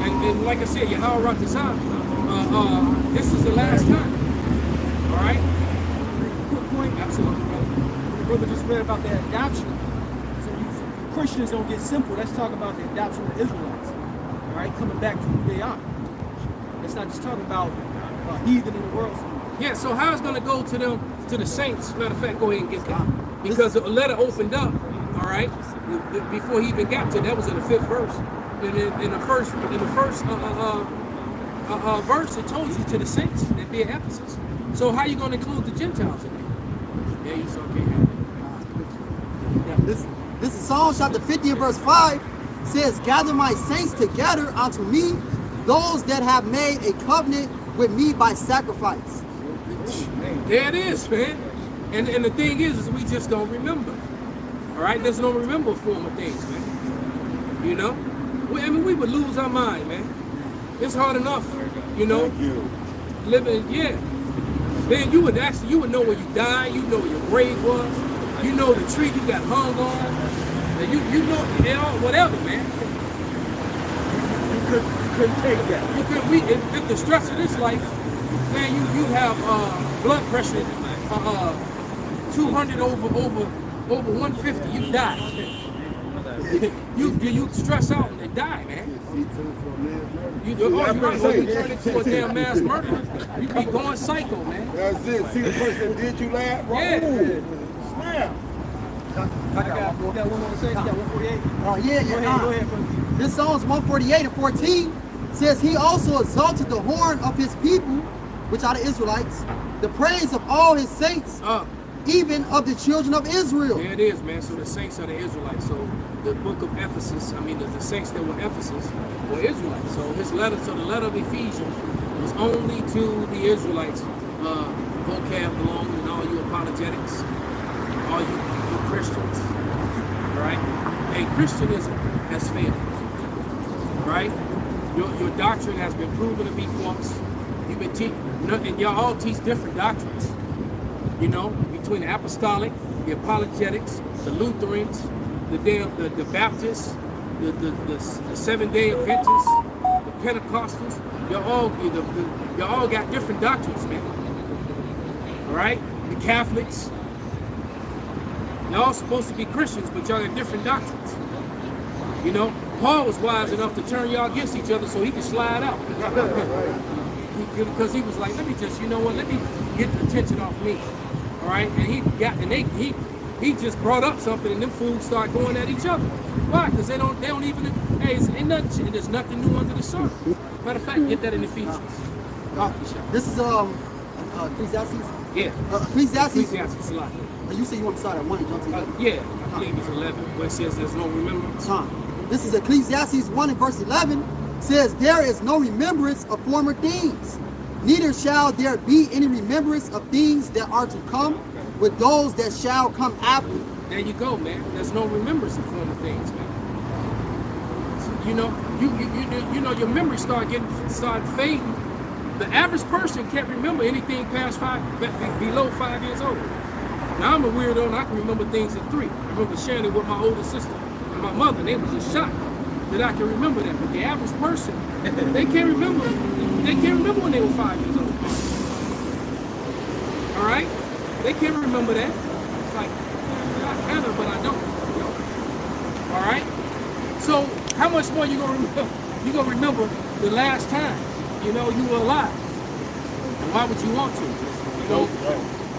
And like I said, Yahweh Ratazah, this is the last time. All right? Quick point. Absolutely. The brother just read about the adoption. So Christians don't get simple. Let's talk about the adoption of Israelites. All right, coming back to who they are. Let's not just talk about heathen in the world. Yeah, so how it's going to go to them, to the saints? Matter of fact, go ahead and get that. Because the letter opened up, all right, before he even got to that was in the 5th verse. And in the first verse, it told you to the saints that be at Ephesus. So how you going to include the Gentiles in there? Yeah, you still can't have it. This is Psalm chapter 50 and verse 5 says, gather my saints together unto me, those that have made a covenant with me by sacrifice. There it is, man. And the thing is we just don't remember. All right, there's no remember form of things, man. You know, I mean, we would lose our mind, man. It's hard enough, you know, living, yeah. Then you would know where you died, you know where your grave was, you know the tree you got hung on, and you know, whatever, man. You couldn't take that. You could, if the stress of this life, man, you have blood pressure, 200 over 150, you die. You stress out and die, man. You turn into a damn mass murderer. You be going psycho, man. That's it. See the person that did you laugh? Yeah. Snap. I got one more to say. You got 148? Oh, yeah. Go ahead, brother. This Psalms 148 and 14 says, he also exalted the horn of his people, which are the Israelites, the praise of all his saints, even of the children of Israel. There it is, man. So the saints are the Israelites. So the book of Ephesus, I mean, the saints that were Ephesus were Israelites. So his letter, so the letter of Ephesians was only to the Israelites. Vocab belonging in all you apologetics, all you Christians, right? Hey, Christianism has failed, right? Your doctrine has been proven to be false. You've been teaching, and y'all all teach different doctrines, you know, between the apostolic, the apologetics, the Lutherans, the Baptists, the Seventh-day Adventists, the Pentecostals. Y'all all got different doctrines, man. All right, the Catholics. Y'all supposed to be Christians, but y'all got different doctrines. You know, Paul was wise enough to turn y'all against each other so he could slide out. Because he was like, let me just, you know what, let me get the attention off me. All right, and he just brought up something, and them fools start going at each other. Why? Because they don't even. Hey, ain't nothing. There's nothing new under the sun. Matter of fact, get that in Ephesians. This is Ecclesiastes. Yeah. Ecclesiastes. A lot. You say you want to start at 1 and jump to 11. Yeah, I believe it's 11, where it says there's no remembrance. This is Ecclesiastes 1 and verse 11. Says there is no remembrance of former things, neither shall there be any remembrance of things that are to come with those that shall come after. There you go, man. There's no remembrance of former things, man. So, you know, your memory start fading. The average person can't remember anything past below 5 years old. Now I'm a weirdo and I can remember things at 3. I remember sharing it with my older sister and my mother, and they was just shocked that I can remember that. But the average person, they can't remember. They can't remember when they were 5 years old. All right, they can't remember that. It's like, I kind of, but I don't. You know? All right. So how much more you gonna remember? You gonna remember the last time you know you were alive? And why would you want to? You know,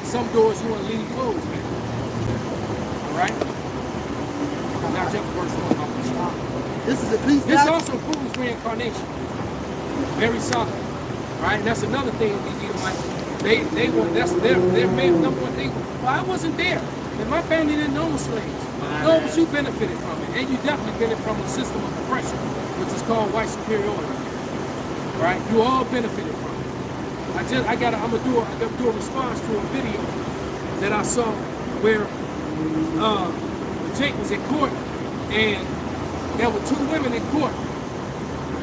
some doors you want to leave closed, man. All right. Now jump to verse 1. This is Ecclesiastes. This also proves reincarnation. Very solid. Right? And that's another thing with these Edomites. They were, that's their main number one thing. Well, I wasn't there. And my family didn't own slaves. No, but you benefited from it. And you definitely benefited from a system of oppression, which is called white superiority. Right? You all benefited from it. I'm gonna do a response to a video that I saw where Jake was in court and there were 2 women in court,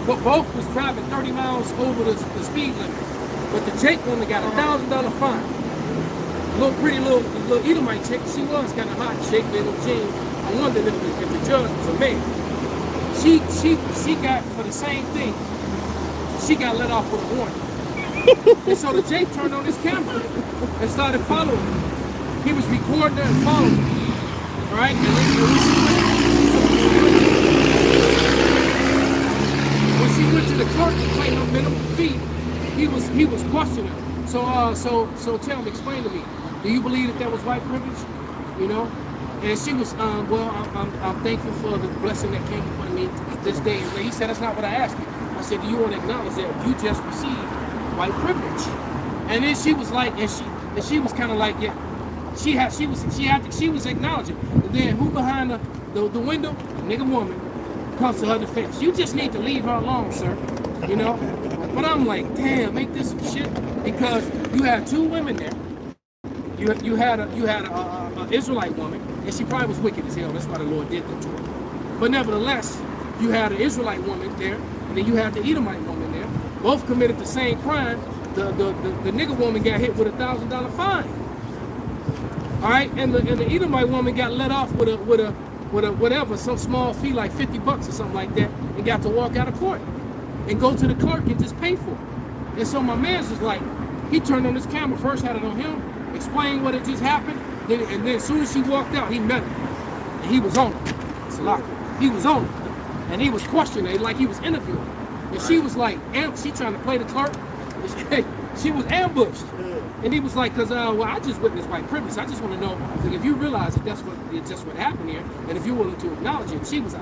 but both was driving 30 miles over the speed limit. But the Jake woman got a $1,000 fine. Pretty little Edomite chick. She was kind of hot chick, little jeans. I wondered if the judge was a man. She got, for the same thing, she got let off with a warning. And so the Jake turned on his camera and started following her. He was recording her and following her. Right? And when she went to the clerk to pay her minimum fee, he was questioning her. So tell me, explain to me, do you believe that was white privilege? You know? And she was, well, I'm thankful for the blessing that came upon me this day. And he said, that's not what I asked you. I said, do you want to acknowledge that you just received white privilege? And then she was like, and she was kind of like, yeah. She was acknowledging. And then who behind the window? A nigga woman comes to her defense. You just need to leave her alone, sir. You know? But I'm like, damn, ain't this some shit? Because you had 2 women there. You had a Israelite woman, and she probably was wicked as hell. That's why the Lord did that to her. But nevertheless, you had an Israelite woman there, and then you had the Edomite woman there. Both committed the same crime. The nigga woman got hit with a $1,000 fine. All right, and the Edomite woman got let off with a whatever, some small fee like $50 or something like that, and got to walk out of court and go to the clerk and just pay for it. And so my man's was like, he turned on his camera, first had it on him, explained what had just happened, and then as soon as she walked out, he met her. And he was on her. It's a lot. He was on her. And he was questioning her like he was interviewing her. And she was like, she trying to play the clerk. She was ambushed. And he was like, well, I just witnessed white privilege. I just want to know, like, if you realize that that's what happened here, and if you're willing to acknowledge it. And she was,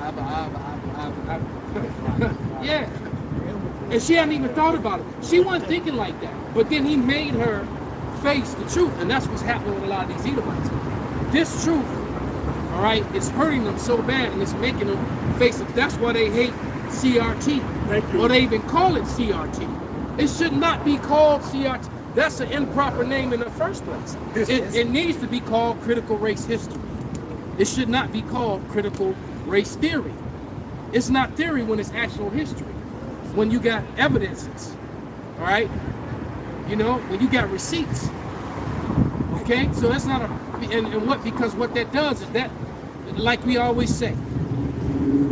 yeah. And she hadn't even thought about it. She wasn't thinking like that. But then he made her face the truth. And that's what's happening with a lot of these Edomites. This truth, all right, is hurting them so bad, and it's making them face it. That's why they hate CRT. Or they even call it CRT. It should not be called CRT. That's an improper name in the first place. It needs to be called critical race history. It should not be called critical race theory. It's not theory when it's actual history. When you got evidences, all right? You know, when you got receipts. Okay, so that's not because what that does is that, like we always say,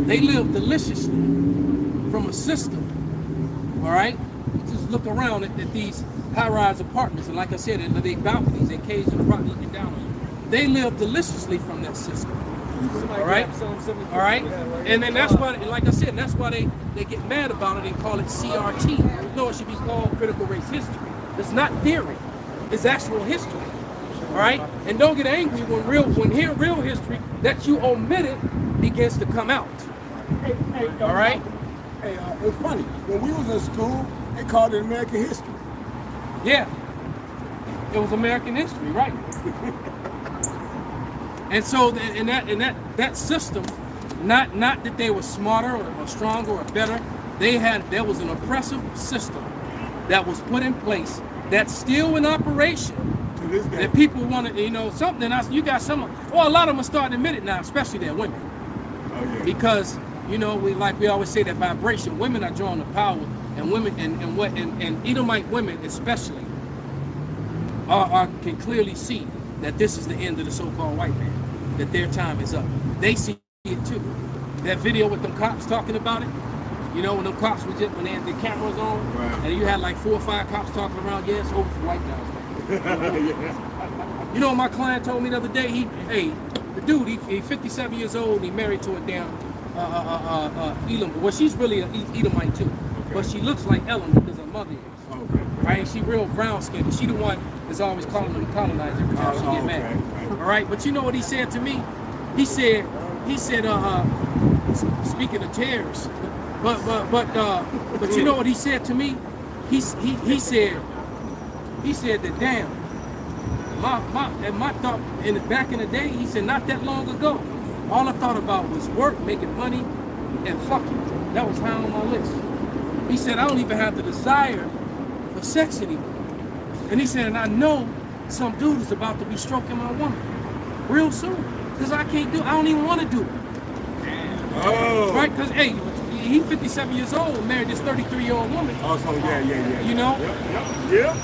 they live deliciously from a system, all right? Just look around at these high-rise apartments, and like I said, they balconies, they caves in the rock looking down on you. they live deliciously from that system. Somebody All right? grab Psalm 74. All right? And then that's why, like I said, that's why they get mad about it and call it CRT. No, it should be called critical race history. It's not theory. It's actual history. All right? And don't get angry when real history that you omitted begins to come out. All right? Hey, it's funny. When we was in school, they called it American history. Yeah. It was American history, right? And so that system, not that they were smarter or stronger or better, there was an oppressive system that was put in place that's still in operation. To this day. That people want to, you know, something else. You got some, well, a lot of them are starting to admit it now, especially their women. Oh, yeah. Because, you know, we always say that vibration, women are drawn to power, and women and Edomite women especially can clearly see that this is the end of the so-called white man, that their time is up. They see it too. That video with them cops talking about it, you know, when them cops were just, when they had the cameras on, right. And you had like 4 or 5 cops talking around, yeah, it's over for white guys. You know what my client told me the other day? The dude, he's 57 years old, he married to a damn Elam. Well, she's really an Edomite too, okay. But she looks like Ellen because her mother is. Okay. Right? She real brown skinned. She the one that's always calling them colonized every time she get mad. Right. All right, but you know what he said to me? He said, speaking of terrorists, but you know what he said to me? He said that damn, my thought back in the day, he said not that long ago, all I thought about was work, making money, and fucking. That was high on my list. He said I don't even have the desire for sex anymore. And he said, and I know some dude is about to be stroking my woman real soon. Because I don't even want to do it. Oh. Right? Because, hey, he's 57 years old, married this 33-year-old woman. Oh, so yeah. You know? Yep.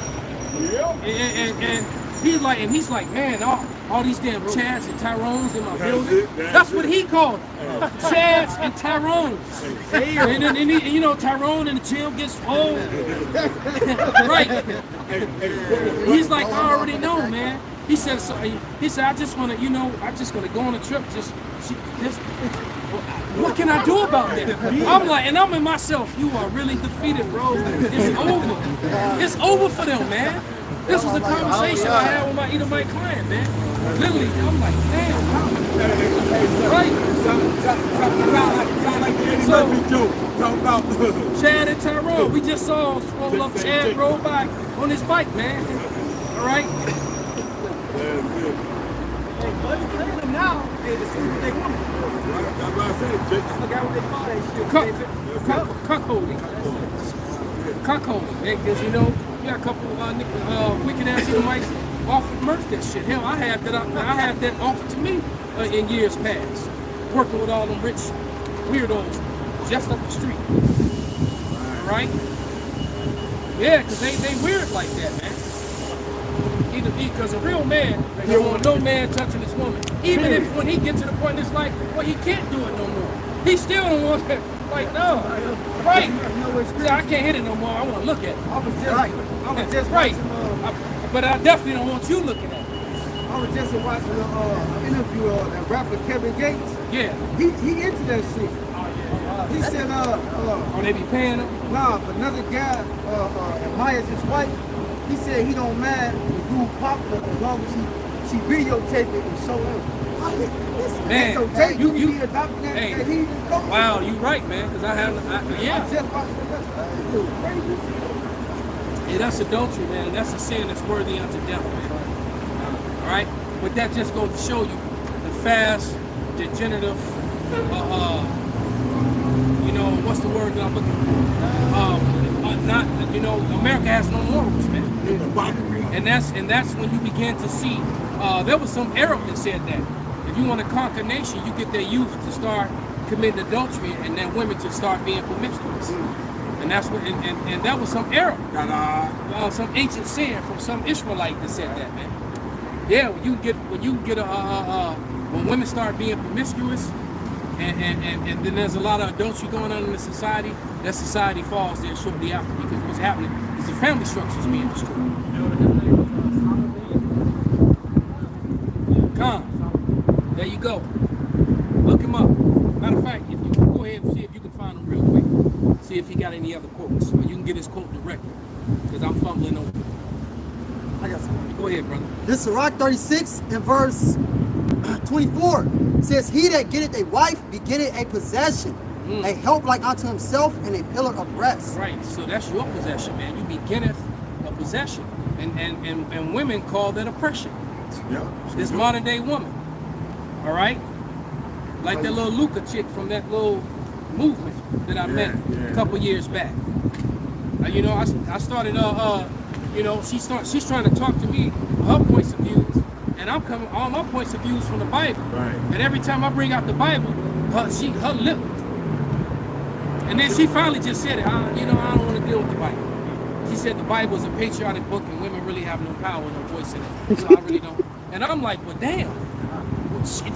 And he's like, man, all these damn Chads and Tyrones in my building. That's what he called them. Chads and Tyrones. And you know, Tyrone in the gym gets old. Right. He's like, I already know, man. He said, I just want to, you know, I just going to go on a trip. What can I do about that? I'm like, and I'm in myself, you are really defeated, bro. It's over. It's over for them, man. This was a conversation I had with my Edomite client, man. Literally, I'm like, damn, how? Right? Sound like the Eddie Murphy joke. Talk about Chad and Tyrone. We just saw Swole Up Chad roll by on his bike, man. All right? Now, they just sleep with their woman. That's what I said, Jake. Look at what they call that shit. Cuckolding, because you know, you got a couple wicked ass Edomites offered merch that shit. Hell, I had that offered to me in years past, working with all them rich weirdos just up the street. All right? Yeah, because they weird like that, man. Because a real man, there won't no man touching this woman. Even if when he gets to the point in his life, well, he can't do it no more. He still don't want to, like, no. Right. See, I can't hit it no more. I want to look at it. I was just right. Watching, but I definitely don't want you looking at it. I was just watching an interview of that rapper Kevin Gates. Yeah. He into that shit. He said, they be paying him? Nah, but another guy admires his wife. He said he don't mind the dude popular as long as she videotape it and show him. Man, so Jay, you adopted that, hey, that he wow, you right, man, because I just watched yeah, that's adultery, man, and that's a sin that's worthy unto death, man. All right, but that just goes to show you the fast, degenerative, you know, what's the word that I'm looking for? Not, you know, America has no morals, man. And that's when you begin to see. There was some Arab that said that if you want to conquer a nation, you get their youth to start committing adultery, and then women to start being promiscuous. And that's what, and that was some Arab, some ancient saying from some Israelite that said that, man. Yeah, when women start being promiscuous, and then there's a lot of adultery going on in the society, that society falls there shortly after, because what's happening is the family structure is being destroyed. find any other quotes. Or you can get his quote directly, because I'm fumbling over. I got some. Go ahead, brother. This Sirach 36 and verse 24 says, he that getteth a wife begetteth a possession, a help like unto himself, and a pillar of rest. Right, so that's your possession, man. You beginneth a possession. And women call that oppression. Yeah. This modern day woman. All right? Like that little Luca chick from that little movement that I met a couple years back. You know, I started, you know, she's trying to talk to me, her points of views, and I'm coming, all my points of views from the Bible. Right. And every time I bring out the Bible, her lip. And then she finally just said it, you know, I don't want to deal with the Bible. She said the Bible is a patriotic book and women really have no power, no voice in it. So I really don't. And I'm like, well, damn. She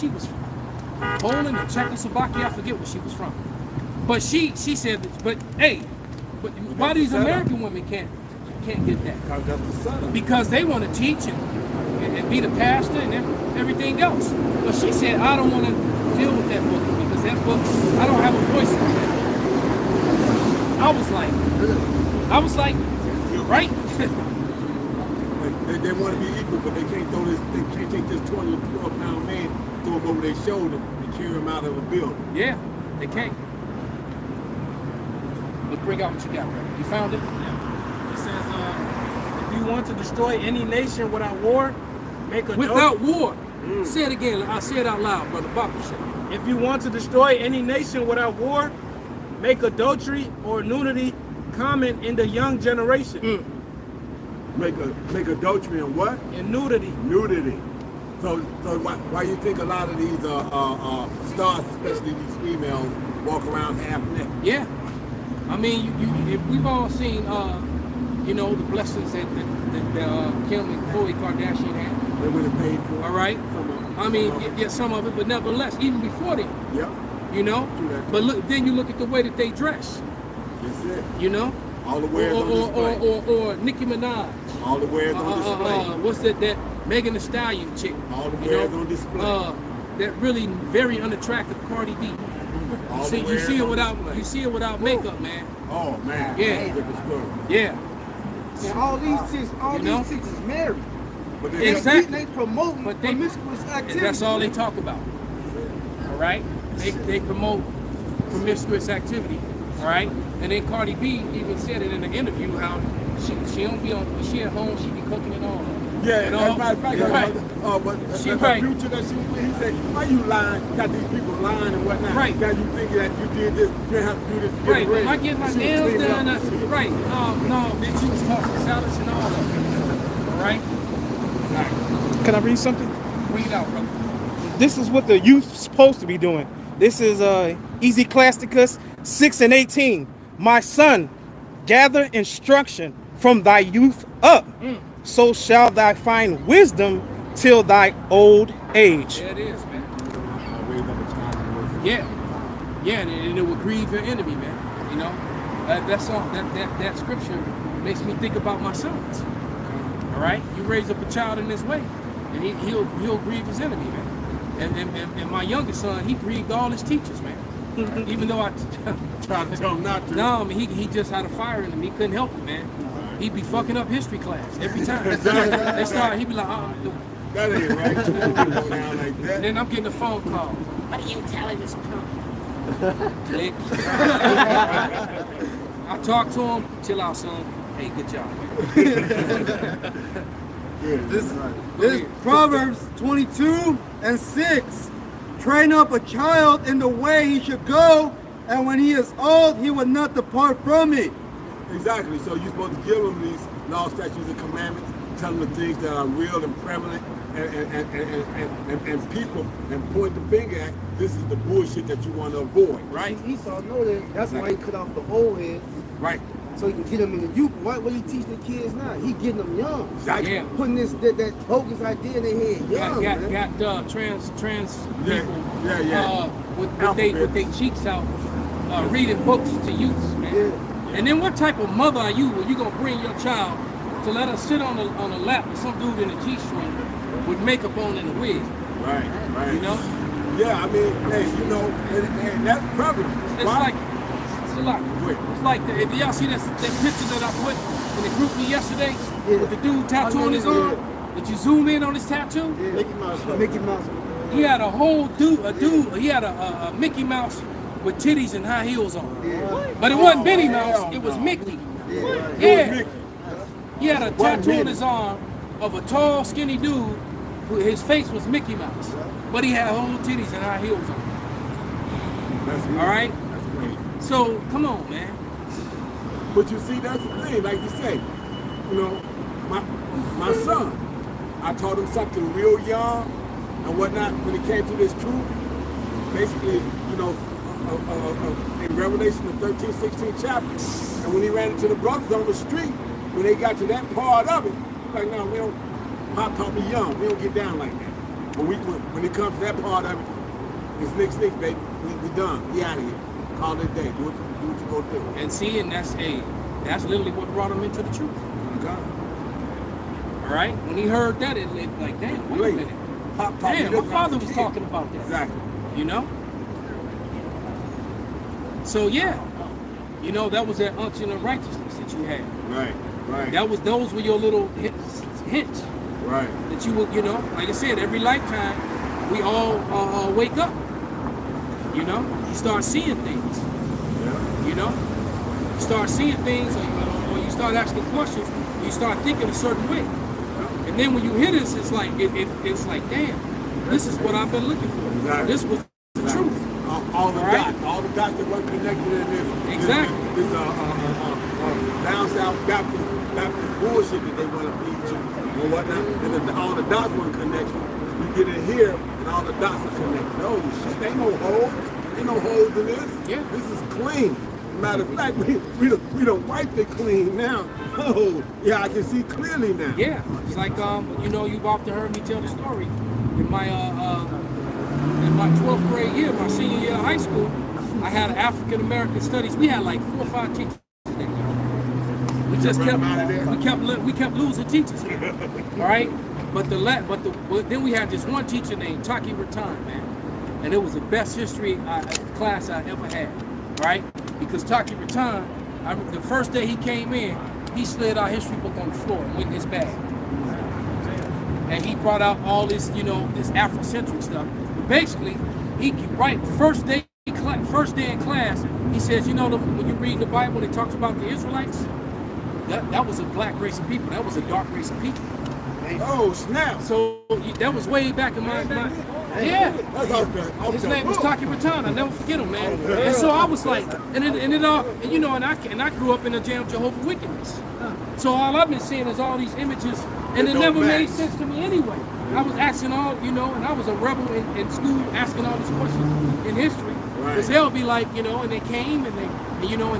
was from Poland or Czechoslovakia, I forget where she was from. But she said, but hey, but why these American women can't get that? Because they want to teach and be the pastor and everything else. But she said, I don't want to deal with that book because that book, I don't have a voice in that. I was like, you're right. They want to be equal, but they can't throw this. They can't take this 20 or 12-pound man, throw him over their shoulder, and carry him out of a building. Yeah, they can't. Let's bring out what you got, bro. You found it? Yeah. It says, if you want to destroy any nation without war, make a without war. Say it again. I say it out loud, brother. Baba said. If you want to destroy any nation without war, make adultery or nudity common in the young generation. Make adultery and what? And nudity. Nudity. So why you think a lot of these stars, especially these females, walk around half naked? Yeah. I mean, we've all seen, you know, the blessings that Kim and Khloe Kardashian had. They would have paid for it. All right. I mean, yeah, some of it, but nevertheless, even before then. Yeah. You know. But look, then you look at the way that they dress. That's it. You know. All the wares on display. Or Nicki Minaj. All the wares on display. What's that Megan Thee Stallion chick? All the wares on display. That really very unattractive Cardi B. You see it without makeup, man. Oh man. Yeah. Yeah. And all these chicks is married. But exactly. They promote promiscuous activity. And that's all they talk about. All right. They promote promiscuous activity. All right. And then Cardi B even said it in an interview how she don't be on, when she at home, she be cooking and all. Yeah, and as a matter of fact, right. She right. Future that he said, why you lying? Got these people lying and whatnot. Right. Got you thinking that you did this, you didn't have to do this to get right. ready. I get my nails done. Right. No, bitch, you was tossing salads and all of it. All right. Can I read something? Read out, brother. This is what the youth's supposed to be doing. This is Ecclesiasticus 6 and 18. My son, gather instruction from thy youth up, so shall thou find wisdom till thy old age. There it is, man. Yeah, and it will grieve your enemy, man. You know, that's all. That scripture makes me think about my sons. All right, you raise up a child in this way, and he'll grieve his enemy, man. And my youngest son, he grieved all his teachers, man. Even though I tried to tell him not to. No, I mean he just had a fire in him. He couldn't help it, man. He'd be fucking up history class every time. They start, he'd be like, that ain't right. You don't go down like that. And then I'm getting a phone call. What are you telling this punk? I talk to him. Chill out, son. Hey, good job, man. This is Proverbs 22 and 6. Train up a child in the way he should go, and when he is old, he will not depart from it. Exactly. So you're supposed to give them these law, statutes, and commandments, tell them the things that are real and prevalent, and people, and point the finger at this is the bullshit that you want to avoid. Right. Esau know that. That's why he cut off the old head. Right. So he can get them in the youth. What he teach the kids now? He getting them young. Exactly. Yeah. Putting that bogus idea in their head young. Got trans people with their cheeks out, reading books to youths, man. Yeah. And then what type of mother are you when you gonna bring your child to let her sit on a lap with some dude in a G-string with makeup on and a wig? Right. You know? Yeah, I mean, hey, you know, and that's prevalent. It's like, it's like if y'all see that picture that I put in the group me yesterday with the dude tattoo on his arm. Did you zoom in on his tattoo? Yeah. Mickey Mouse. Mickey Mouse. He had a whole he had a Mickey Mouse with titties and high heels on. Yeah. But it wasn't Minnie Mouse, it was Mickey. Yeah. He had a tattoo on his arm of a tall, skinny dude who his face was Mickey Mouse. But he had whole titties and high heels on. All right? So, come on, man. But you see, that's the thing, like you say, you know, my son, I taught him something real young and whatnot when he came to this truth. Basically, you know, in Revelation, the 13th, 16th chapter, and when he ran into the brothers on the street, when they got to that part of it, like, no, we don't, Pop taught me young, we don't get down like that. But when it comes to that part of it, it's snicks, baby, we done, we out of here. Call it a day, do what you go do. And see, and that's literally what brought him into the truth. Okay. All right? When he heard that, it like, damn, wait a minute. Damn, my father was talking about that. Exactly. You know? So yeah, you know, that was that unction of righteousness that you had. Right. Those were your little hints. Right. That you would, you know, like I said, every lifetime we all wake up. You know, you start seeing things. Yeah. You know, you start seeing things, or you start asking questions. You start thinking a certain way, and then when you hear this, it's like it's like, damn, this is what I've been looking for. Exactly. This was the truth. All the dots that weren't connected in this. Exactly. This down south Baptist bullshit that they want to feed you and whatnot, and all the dots weren't connected. You get in here and all the dots are connected. Oh shit, ain't no holes. Ain't no holes in this. Yeah. This is clean. Matter of fact, we don't wipe it clean now. Oh, yeah, I can see clearly now. Yeah, it's like you know, you've often heard me tell the story in my 12th grade year, my senior year of high school. I had African American studies. We had like 4 or 5 teachers that year. We kept losing teachers. All right, but then we had this one teacher named Taki Ratan, man, and it was the best history class I ever had. Right? Because Taki Ratan, the first day he came in, he slid our history book on the floor and went in his bag. And he brought out all this, you know, this Afrocentric stuff. But basically, he right first day in class, he says, you know, when you read the Bible, it talks about the Israelites. That was a black race of people. That was a dark race of people. Oh snap! So that was way back in my yeah. His name was Taki Ratan. I never forget him, man. And so I was like, and you know, and I grew up in a jam of Jehovah's Witness. So all I've been seeing is all these images, and it never made sense to me anyway. I was asking all, you know, and I was a rebel in school asking all these questions in history. Because they'll be like, you know, and they came and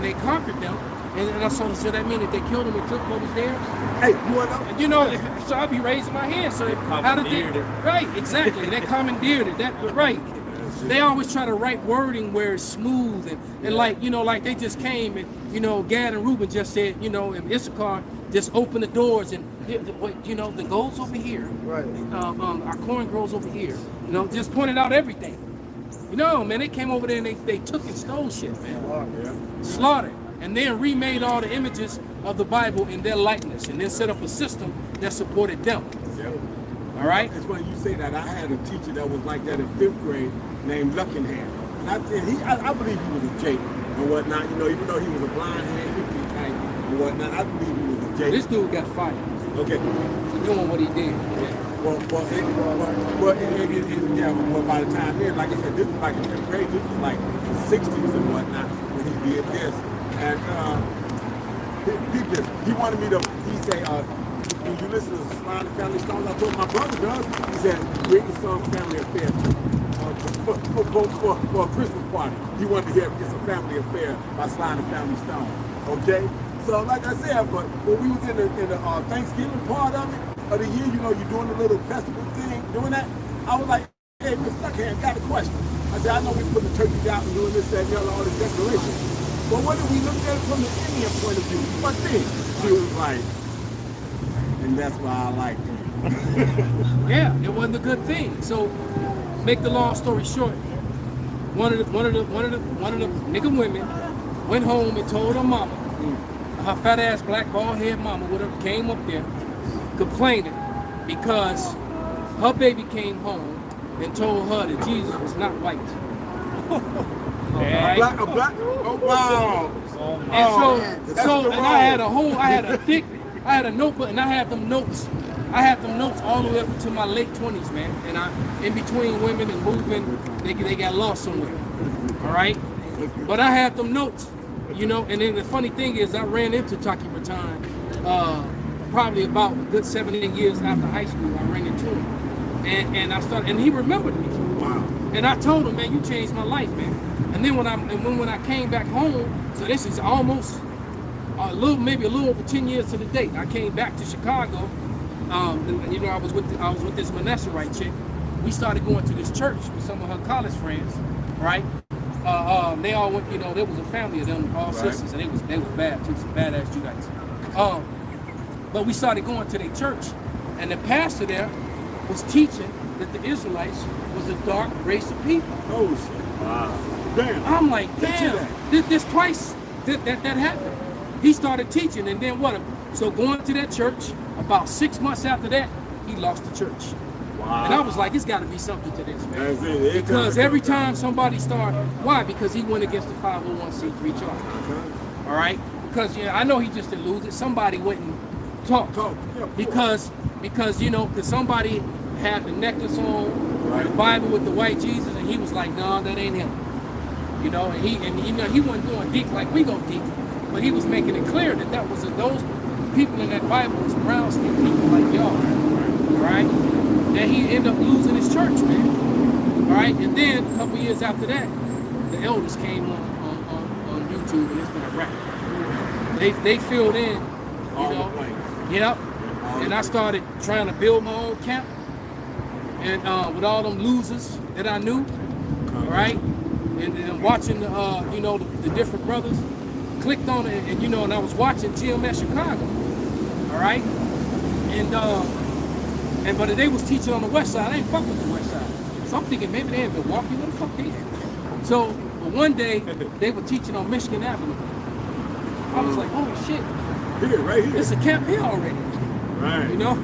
they conquered them. And I saw, so that mean that they killed him and took what was theirs? Hey, you want to know? You know, so I'd be raising my hand. So how did they? Right, exactly. They commandeered it. Right. They always try to write wording where it's smooth and like, you know, like they just came and, you know, Gad and Reuben just said, you know, and Issachar just opened the doors and, you know, the gold's over here. Right. Our corn grows over here. You know, just pointed out everything. You know, man, they came over there and they took and stole shit, man. Slaughtered. And then remade all the images of the Bible in their likeness, and then set up a system that supported them. Yeah. All right? It's funny you say that. I had a teacher that was like that in 5th grade named Luckingham. And I believe he was a Jake and whatnot. You know, even though he was a blind hand, type and whatnot, I believe he was a Jake. This dude got fired. Okay. For doing what he did. Yeah. Well, by the time then, like I said, this was like in 5th grade. This was like the 60s and whatnot when he did this. And he wanted me to, he said, when you listen to the Sly and the Family Stones, I told my brother does, he said, create the song Family Affair for a Christmas party. He wanted to hear It's a Family Affair by Sly and the Family Stones. Okay? So like I said, but when we was in the Thanksgiving part of the year, you know, you're doing the little festival thing, doing that, I was like, hey, Mr. Stuckhand, got a question. I said, I know we put the turkey out and doing this, that, and the other, all this decoration. But what if we look at it from the Indian point of view? What then? She was like, and that's why I like it. Yeah, it wasn't a good thing. So make the long story short, one of the nigga women went home and told her mama, her fat ass black bald head mama with her came up there complaining because her baby came home and told her that Jesus was not white. A black, oh wow. And I had a notebook, and I had them notes. I had them notes all the way up to my late 20s, man. And in between women and moving, they got lost somewhere. All right? But I had them notes, you know. And then the funny thing is, I ran into Taki Ratan probably about a good 7-8 years after high school. I ran into him, and I started, and he remembered me. Wow. And I told him, man, you changed my life, man. And then when I came back home, so this is almost maybe a little over 10 years to the date. I came back to Chicago. And, you know, I was with this Manassehite chick. We started going to this church with some of her college friends, right? They all went, you know, there was a family of them, all sisters, and they was bad too, some badass Judites. But we started going to their church, and the pastor there was teaching that the Israelites was a dark race of people. Oh shit! Wow. Damn. I'm like, damn. This twice that happened. He started teaching, and then what? So going to that church. About 6 months after that, he lost the church. Wow. And I was like, it's got to be something to this, man. That's it. Because every time somebody why? Because he went against the 501c3 charge. Okay. All right? Because, yeah, I know he just didn't lose it. Somebody went and talked. Yeah, because you know, because somebody had the necklace on, right, the Bible with the white Jesus, and he was like, no, that ain't him. You know, and he wasn't going deep like we go deep, but he was making it clear that was those people in that Bible was brown skinned people like y'all, right? And he ended up losing his church, man. All right, and then a couple years after that, the elders came on YouTube, and it's been a wrap. They filled in, you know. Yep. And I started trying to build my own camp, and with all them losers that I knew, right? And watching you know, the different brothers. Clicked on it, and you know, and I was watching GMS Chicago, all right, and but they was teaching on the west side. I ain't fuck with the west side, so I'm thinking maybe they in Milwaukee. Where the fuck they at? So, but one day they were teaching on Michigan Avenue. I was like, holy shit, here, right here. It's a camp here already, right? You know.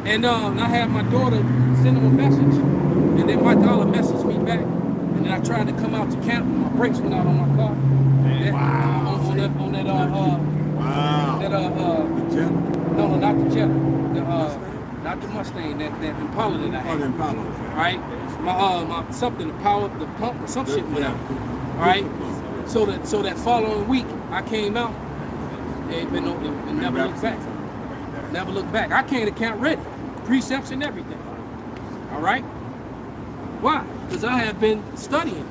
And I had my daughter send them a message, and then my daughter messaged me back, and then I tried to come out to camp, and my brakes went out on my car. Wow. On that wow. The Jetta? No, not the Jetta. Not the Mustang, that Impala that I had. Oh, the Impala. Right? My something, the pump or some shit went out. All right? So that following week I came out and never looked back. Never looked back. I came to camp ready. Precepts and everything. All right? Why? Because I had been studying.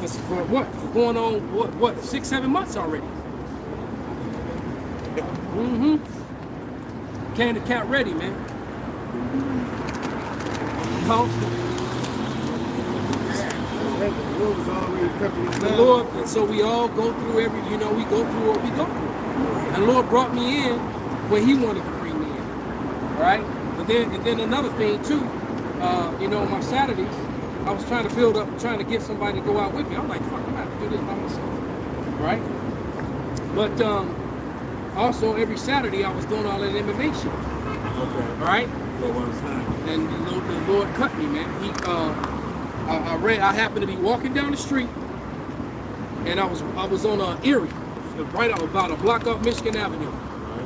For what? For going on what 6-7 months already. Came to camp ready, man. The Lord, and so we all go through we go through what we go through. And the Lord brought me in where He wanted to bring me in. All right? But then another thing too, you know, my Saturdays, I was trying to get somebody to go out with me. I'm like, fuck, I'm gonna have to do this by myself, right? But also every Saturday I was doing all that MMA shit. Okay. All right. And the Lord cut me, man. I happened to be walking down the street, and I was on Erie, right about a block off Michigan Avenue,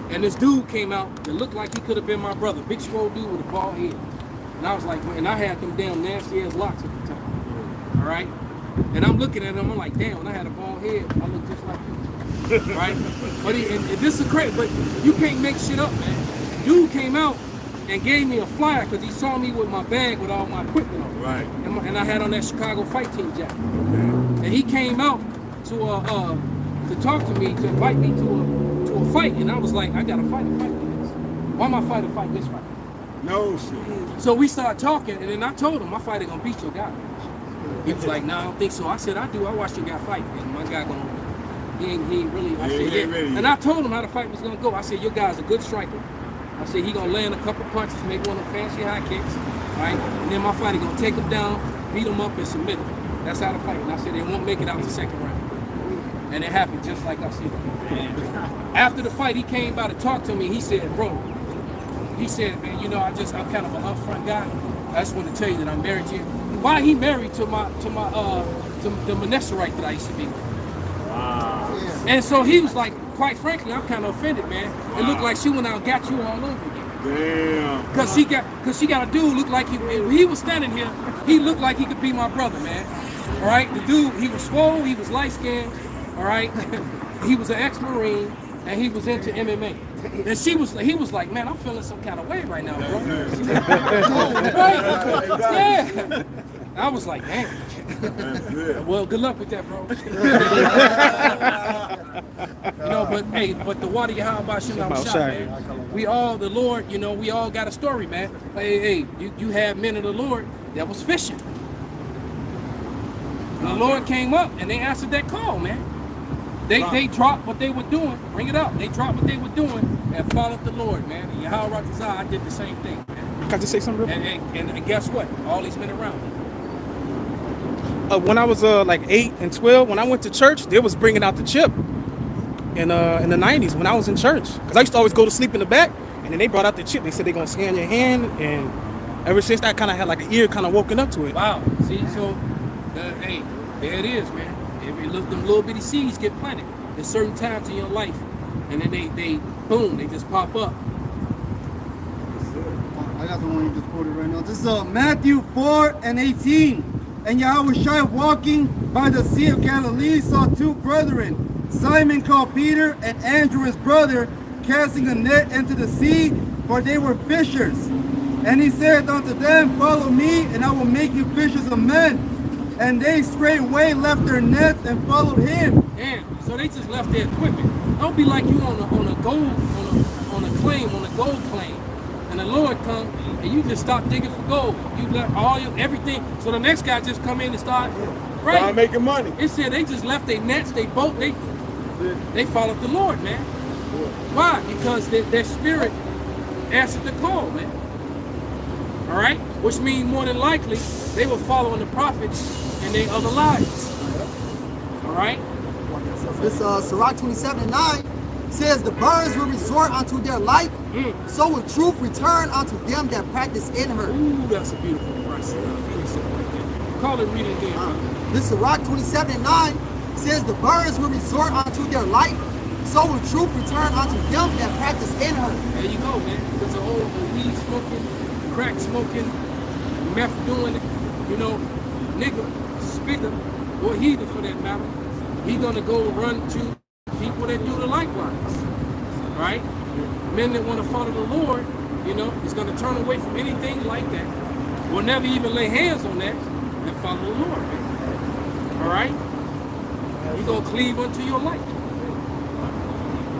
and this dude came out that looked like he could have been my brother, big swole dude with a bald head. And I was like, and I had them damn nasty ass locks at the time. All right? And I'm looking at him, I'm like, damn, when I had a bald head, I look just like you. Right? But and this is crazy, but you can't make shit up, man. Dude came out and gave me a flyer because he saw me with my bag with all my equipment on. Right. And I had on that Chicago Fight Team jacket. Okay. And he came out to talk to me, to invite me to a fight. And I was like, I got to fight this. Why am I fight this fight? No shit. So we started talking, and then I told him my fighter gonna beat your guy. He was like, "No, I don't think so." I said, "I do. I watched your guy fight, and my guy he ain't really." I said, "Yeah." Ready. And I told him how the fight was gonna go. I said, "Your guy's a good striker." I said, "He gonna land a couple punches, maybe one of them fancy high kicks." right? And then my fighter gonna take him down, beat him up, and submit him. That's how the fight. And I said they won't make it out the second round. And it happened just like I said. After the fight, he came by to talk to me. He said, bro, he said, man, you know, I'm kind of an upfront guy. I just want to tell you that I'm married to you. Why he married to the Monesserite that I used to be with. Wow. And so he was like, quite frankly, I'm kind of offended, man. It looked like she went out and got you all over again. Damn. Cause she got a dude look like when he was standing here, he looked like he could be my brother, man. All right, the dude, he was swole, he was light skinned, all right. He was an ex-Marine and he was into MMA. And he was like, man, I'm feeling some kind of way right now, bro. Right? Yeah. I was like, man. Well, good luck with that, bro. You know, but hey, but the water Yahweh Shem shot, man. We all, the Lord, you know, we all got a story, man. Hey, you had men of the Lord that was fishing. And the Lord came up and they answered that call, man. They dropped what they were doing. Bring it up. They dropped what they were doing and followed the Lord, man. And Yahweh Ratazah, I did the same thing, man. Can I just say something real quick? And guess what? All these men around me. When I was like 8 and 12, when I went to church, they was bringing out the chip in the 90s when I was in church. Because I used to always go to sleep in the back, and then they brought out the chip. They said they're going to scan your hand, and ever since that kind of had like an ear kind of woken up to it. Wow. See, so, hey, there it is, man. Them little bitty seeds get planted at certain times in your life, and then they boom, they just pop up. I got the one you just quoted right now. This is Matthew 4:18. And Yahushua walking by the Sea of Galilee saw two brethren, Simon called Peter and Andrew his brother, casting a net into the sea, for they were fishers. And he said unto them, follow me, and I will make you fishers of men. And they straightway left their nets and followed him. Damn, so they just left their equipment. Don't be like you on a gold claim. And the Lord come and you just stop digging for gold. You left everything. So the next guy just come in and start making money. It said they just left their nets, they boat, they followed the Lord, man. Why? Because their spirit answered the call, man. All right? Which means more than likely they were following the prophets and their other lives. All right? This Sirach 27:9 says the birds will resort unto their light, so will truth return unto them that practice in her. Ooh, that's a beautiful verse. Call it, read it again. This Sirach 27:9 says the birds will resort unto their light, so will truth return unto them that practice in her. There you go, man. There's a whole weed smoking, crack smoking, meth doing it, you know, nigga, spitter, or heathen for that matter. He gonna go run to people that do the likewise, right? Men that want to follow the Lord, you know, is going to turn away from anything like that. Will never even lay hands on that and follow the Lord, man. All right? You're going to cleave unto your light.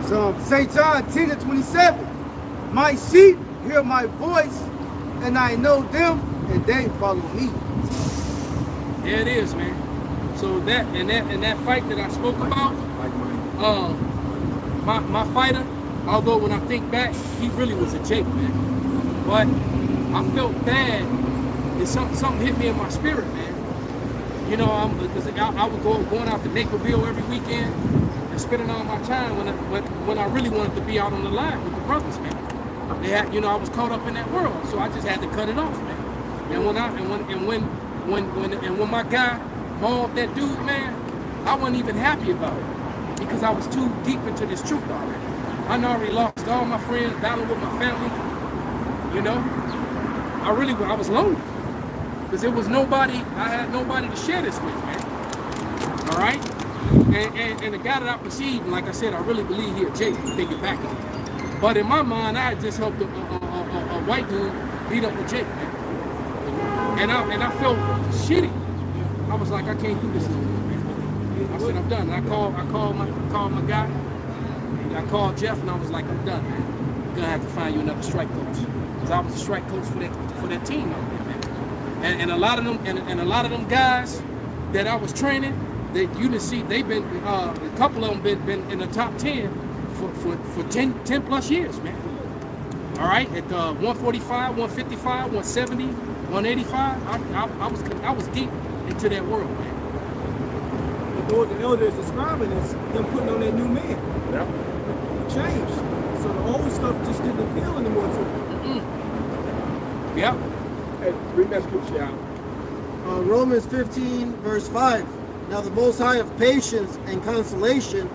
So St. John 10:27, my sheep hear my voice, and I know them, and they follow me. There it is, man. So that fight that I spoke about, my fighter, although when I think back, he really was a Jake, man. But I felt bad. Something hit me in my spirit, man. You know, because I would going out to Naperville every weekend and spending all my time when I really wanted to be out on the line with the brothers, man. They had, you know, I was caught up in that world, so I just had to cut it off, man. And when my guy mauled that dude, man, I wasn't even happy about it because I was too deep into this truth already. I already lost all my friends, battling with my family. You know, I was lonely because there was nobody. I had nobody to share this with, man. All right, and the guy that I perceived, like I said, I really believe he a Jake. Take it back. But in my mind, I had just helped a white dude beat up a Jake, man. And I felt shitty. I was like, I can't do this no more, man. I said, I'm done. And I called my guy. I called Jeff and I was like, I'm done, man. I'm gonna have to find you another strike coach. Because I was a strike coach for that team out there, man. And a lot of them guys that I was training, that you didn't see, they've been a couple of them been in the top 10 for 10 plus years, man. All right, at 145, 155, 170, 185, I was deep into that world, man. But what the elder is describing is him putting on that new man. Yeah. Changed. So the old stuff just didn't appeal anymore to him. Yep. Hey, read that scripture out. Romans 15, verse 5. Now the Most High of patience and consolation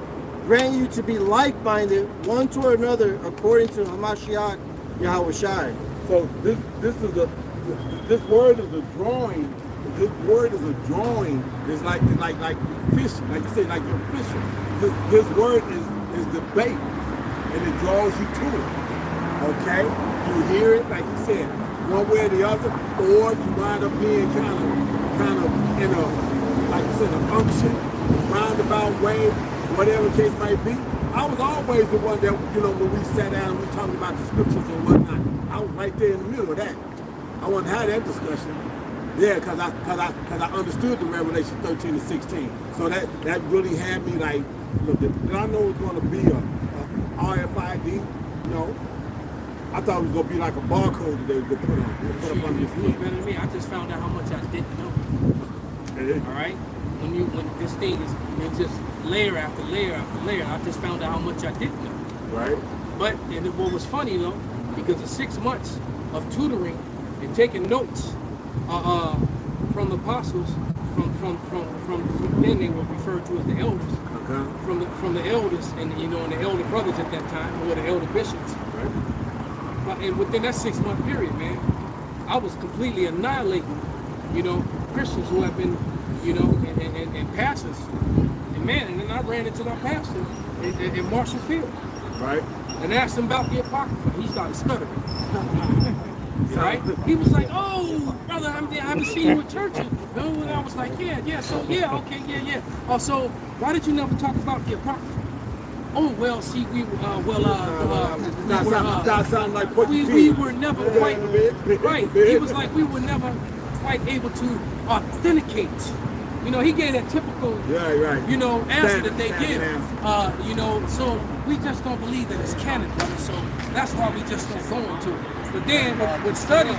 grant you to be like-minded one toward another according to Hamashiach Yahushai. So this word is a drawing. This word is a drawing. It's like fishing, like you said, like you're fishing. This word is the bait, and it draws you to it. Okay, you hear it, like you said, one way or the other, or you wind up being kind of in a, like you said, an unction, roundabout way, whatever the case might be. I was always the one that, you know, when we sat down and we talked about the scriptures and whatnot, I was right there in the middle of that. I wanted to have that discussion. Yeah, because I understood the Revelation 13 and 16. So that really had me like, look, did I know it was going to be a RFID? No. I thought it was going to be like a barcode that they would put on. Put up on your You feet. better than me. I just found out how much I didn't know. All right, when this thing is just layer after layer after layer, I just found out how much I didn't know. Right. But and what was funny though, because of 6 months of tutoring and taking notes from the apostles, from then they were referred to as the elders. Okay. From the elders and and the elder brothers at that time, or the elder bishops. Right. And within that 6 month period, man, I was completely annihilating, Christians who have been, and pastors. And man, and then I ran into my pastor in Marshall Field. Right. And asked him about the Apocrypha. He started stuttering. Right? He was like, "Oh, brother, I haven't seen you at church." And I was like, yeah, okay, yeah. Oh, so why did you never talk about the Apocrypha? Oh, well, see, we were never quite, right. He was like, we were never quite able to authenticate. He gave that typical, answer that they give. So we just don't believe that it's canon, brother. So that's why we just don't go into it. But then with study,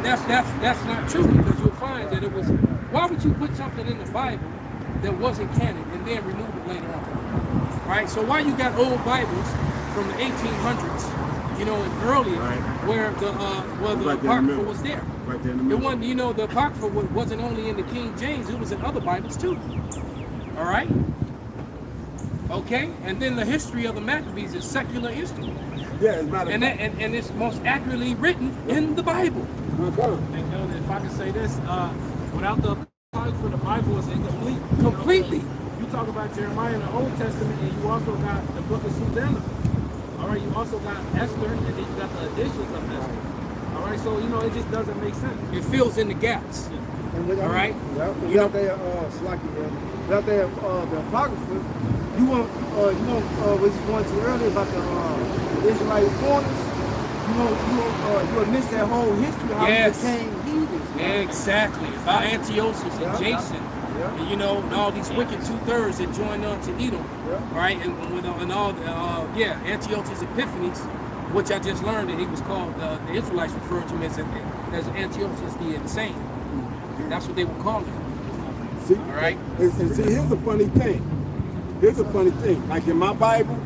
that's not true, because you'll find that it was. Why would you put something in the Bible that wasn't canon and then remove it later on? Right? So why you got old Bibles from the 1800s, and earlier, where the Apocrypha was there? Right there in the It middle. wasn't, the Apocrypha wasn't only in the King James, it was in other Bibles too. All right? Okay? And then the history of the Maccabees is secular history. Yeah, it's not a And it's most accurately written in the Bible. And Elder, if I can say this, without the Apocrypha, the Bible is incomplete. Completely. You talk about Jeremiah in the Old Testament, and you also got the book of Susanna. All right, you also got Esther, and then you got the additions of Esther. All right, so it just doesn't make sense. It fills in the gaps. All right? Without that, without that, the Apocrypha, you want what you going to earlier about the Israelite reformers. You will miss that whole history how Yes. they became heathens. man. Exactly. About Antiochus and Jason. And, and all these wicked 2/3 that joined on to Edom. All right, and all Antiochus Epiphanes, which I just learned that he was called, the Israelites referred to him as Antiochus the Insane. That's what they would call him. See, all right? And see, here's a funny thing. Like in my Bible,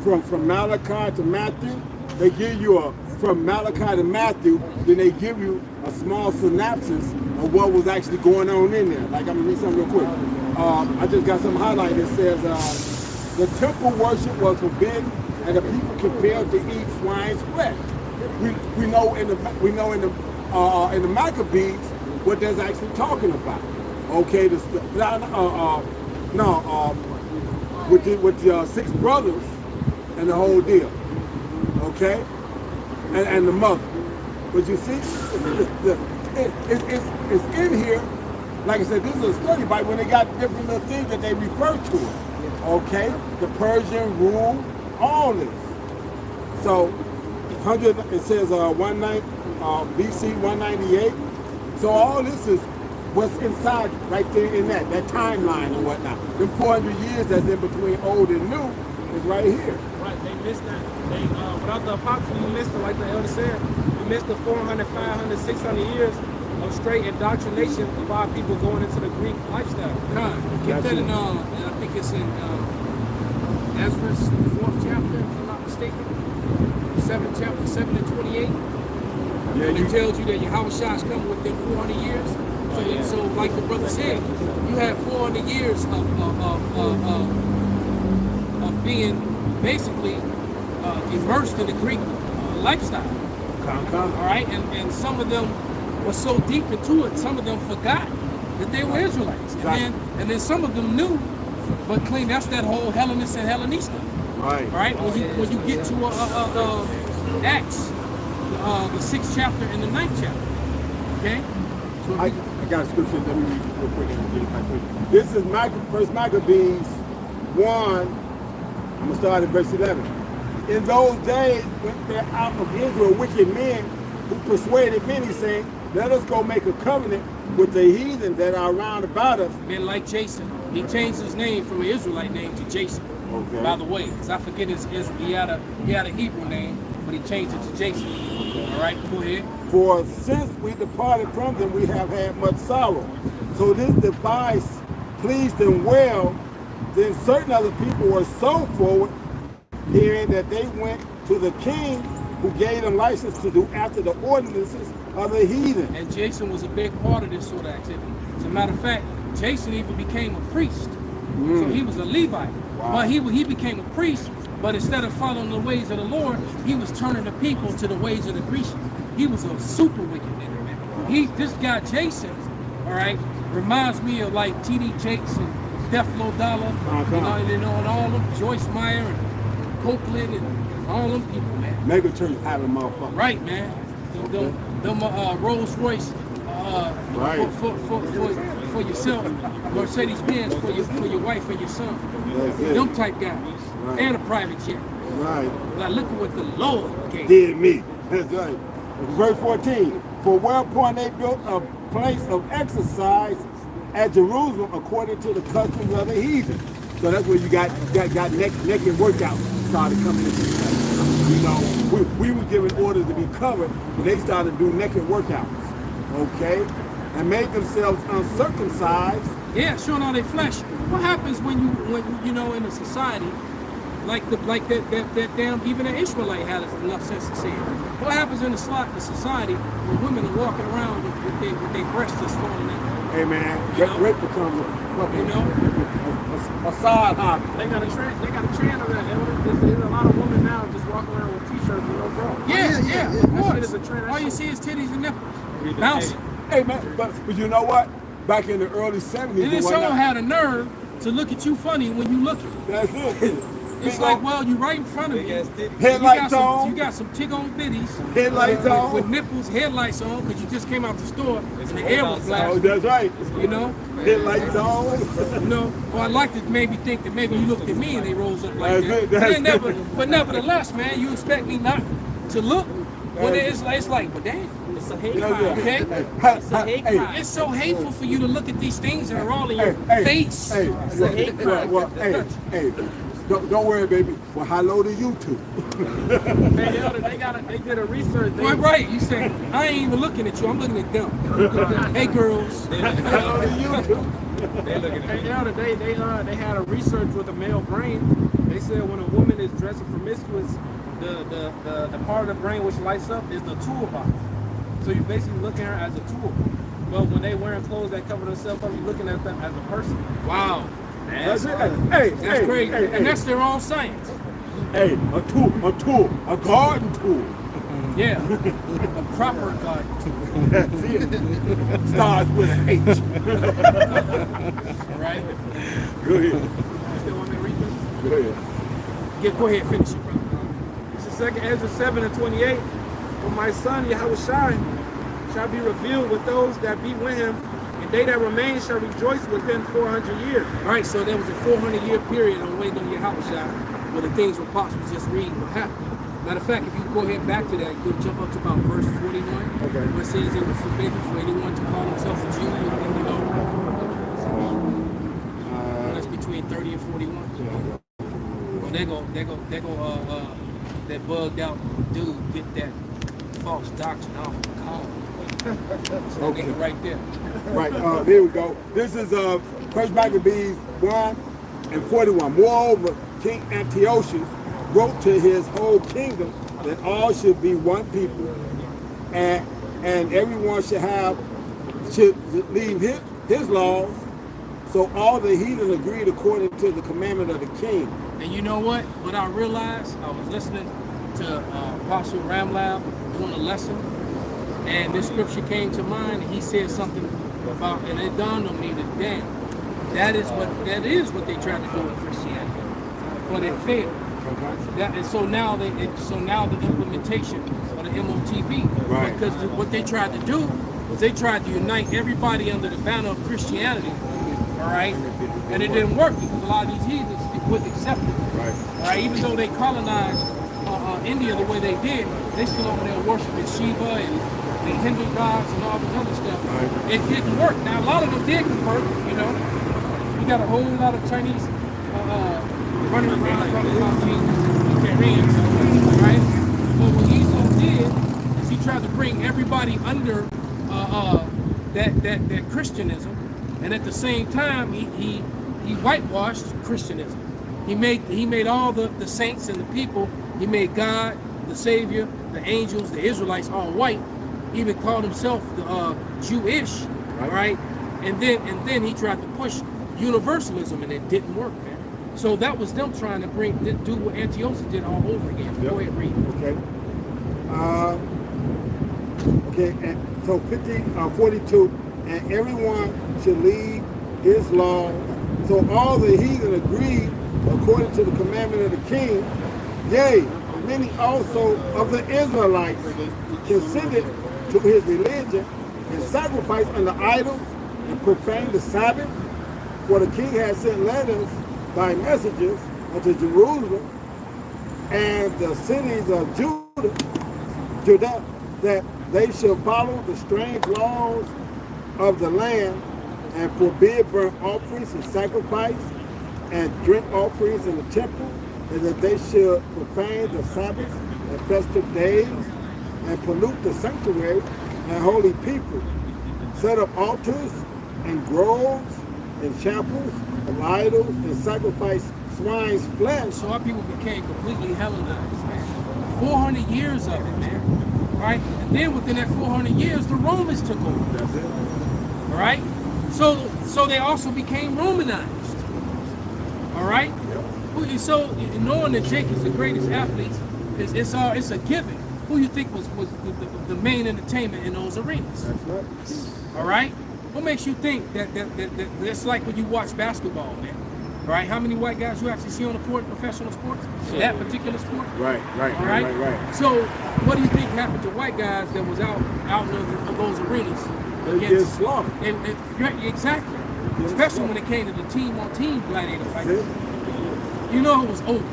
from Malachi to Matthew, they give you from Malachi to Matthew, then they give you a small synopsis of what was actually going on in there. Like, I'm gonna read something real quick. I just got some highlight that says, the temple worship was forbidden, and the people compelled to eat swine's flesh. We know in the Maccabees what that's actually talking about. Okay, with the 6 brothers and the whole deal. Okay, and the mother. But you see, it's in here. Like I said, this is a study Bible when they got different little things that they refer to it. Okay, the Persian rule, all this. So, it says BC 198. So all this is what's inside right there in that timeline and whatnot. Them 400 years that's in between old and new, is right here. Right, they missed that. They without the Apocrypha, you missed it, like the elder said. You missed the 400, 500, 600 years of straight indoctrination of our people going into the Greek lifestyle. Get that in, I think it's in Ezra's 4th chapter, if I'm not mistaken. 7th chapter, 7 and 28. Yeah, And it tells you that Yahweh Shai is coming within 400 years. So, so like the brother said, you have 400 years of being basically immersed in the Greek lifestyle. All right, and some of them were so deep into it, some of them forgot that they were Israelites, and then some of them knew, but claimed that's that whole Hellenist and Hellenista. Right. All right. When you get to Acts, the 6th chapter and the 9th chapter. Okay. So I got a scripture. Let me read it real quick and get it back quick. This is First Maccabees 1. I'm gonna start at verse 11. In those days went there out of Israel wicked men who persuaded many, saying, "Let us go make a covenant with the heathen that are round about us." Men like Jason. He changed his name from an Israelite name to Jason. Okay. By the way, because I forget his he had a Hebrew name, but he changed it to Jason. All right, go ahead. For since we departed from them, we have had much sorrow. So this device pleased them well. Then certain other people were so forward, hearing that they went to the king, who gave them license to do after the ordinances of the heathen. And Jason was a big part of this sort of activity. As a matter of fact, Jason even became a priest. So he was a Levite. Wow. But he became a priest, but instead of following the ways of the Lord, he was turning the people to the ways of the Grecians. He was a super wicked nigga, man. This guy Jason, all right, reminds me of like T.D. Jakes and Deflo Dollar, you know, and all them, Joyce Meyer and Copeland and all them people, man. Mega church having motherfuckers. Right, man. Them Rolls Royce right. for yourself, Mercedes-Benz for your wife and your son. Them type guys. Right. And a private jet. Right. Like, look at what the Lord gave. Did me. That's right. Verse 14. For whereupon they built a place of exercise at Jerusalem according to the customs of the heathen. So that's where you got naked workouts started coming into the place. You know, we were given orders to be covered, but they started doing naked workouts. Okay? And made themselves uncircumcised. Yeah, showing all their flesh. What happens when you know in a society like that damn even an Ishmaelite had enough sense to say it. What happens in the society when women are walking around with their breasts just falling out? Hey man, rape becomes a fucking a side hobby. They got a trend of that. There's a lot of women now just walking around with t-shirts with no bra. Yeah, of course. All you see is titties and nipples. Bouncing. Hey man, but you know what? Back in the early 70s, and then someone had a nerve to look at you funny when you look at it. That's it. It's like, well, you right in front of me. Headlights on. You got some tick-on bitties. Headlights on. With nipples, headlights on, because you just came out the store and the air was flashing. Oh, that's right. You know? Headlights on. You know? Well, I'd like to maybe think that maybe you looked at me and they rose up like that. But nevertheless, man, you expect me not to look when it's like, but damn. It's a hate crime. Okay? It's a hate crime. It's so hateful for you to look at these things that are all in your face. It's a hate crime. Well, hey. Don't worry, baby. Well, hello to YouTube. They did a research. Right. You say, I ain't even looking at you. I'm looking at them. Hey, girls. Hello to YouTube. They had a research with the male brain. They said when a woman is dressing promiscuous, the part of the brain which lights up is the toolbox. So you're basically looking at her as a tool. But when they wearing clothes that cover themselves up, you're looking at them as a person. Wow. That's That's crazy. And that's their own science. Hey, a garden tool. Yeah, a proper garden tool. That's it. Starts with an H. Right? Go ahead. You still want me to read this? Go ahead. Yeah, go ahead, finish it, brother. This is 2 Ezra 7:28. For my son Yahweh Shai shall be revealed with those that be with him, and they that remain shall rejoice within 400 years. All right, so there was a 400-year period on waiting on Yahweh Shai, where the things were possible just reading what happened. Matter of fact, if you go ahead back to that, you'll jump up to about verse 41, where it says it was forbidden for anyone to call himself a Jew, you know. That's between 30 and 41. they go that bugged out dude get that false doctrine off the call. Okay. Right there. Right, here we go. This is 1 Maccabees 1:41. Moreover, King Antiochus wrote to his whole kingdom that all should be one people, and everyone should leave his laws. So all the heathen agreed according to the commandment of the king. And you know what? What I realized, I was listening to Apostle Ramlab doing a lesson, and this scripture came to mind, and he said something about, and it dawned on me that damn, that is what they tried to do in Christianity, but it failed. And so now the implementation of the MOTB, right. Because what they tried to do was they tried to unite everybody under the banner of Christianity. All right, and it didn't work because a lot of these heathens wouldn't accept it. Right. All right, even though they colonized India the way they did, they still over there worshiping Shiva and the Hindu gods and all this other stuff. Right. It didn't work. Now a lot of them did convert. You know, you got a whole lot of Chinese running around talking about Jesus and Koreans, right? But what Esau did is he tried to bring everybody under that Christianism. And at the same time, he whitewashed Christianism. He made all the saints and the people. He made God, the Savior, the angels, the Israelites all white. He even called himself Jewish, right? And then he tried to push universalism, and it didn't work, man. So that was them trying to do what Antiochus did all over again. Yep. Go ahead, read. Okay. And so 42. And everyone should leave his laws. So all the heathen agreed according to the commandment of the king. Yea, many also of the Israelites consented to his religion and sacrificed unto idols and profaned the Sabbath. For the king had sent letters by messengers unto Jerusalem and the cities of Judah, that they should follow the strange laws of the land and forbid burnt offerings and sacrifice and drink offerings in the temple, and that they should profane the Sabbath and festive days and pollute the sanctuary and holy people, set up altars and groves and chapels of idols and sacrifice swine's flesh. So our people became completely Hellenized, man. 400 years of it, man. Right? And then within that 400 years, the Romans took over. That's it. All right? So they also became Romanized. All right? Yep. So knowing that Jake is the greatest athlete, it's a given. Who you think was the main entertainment in those arenas? That's right. All right? What makes you think that it's like when you watch basketball, man? Right? How many white guys you actually see on the court in professional sports? That particular sport? Right. So what do you think happened to white guys that was out in those arenas? They get slaughtered. Exactly. Especially when it came to the team-on-team gladiator fights. You know it was over.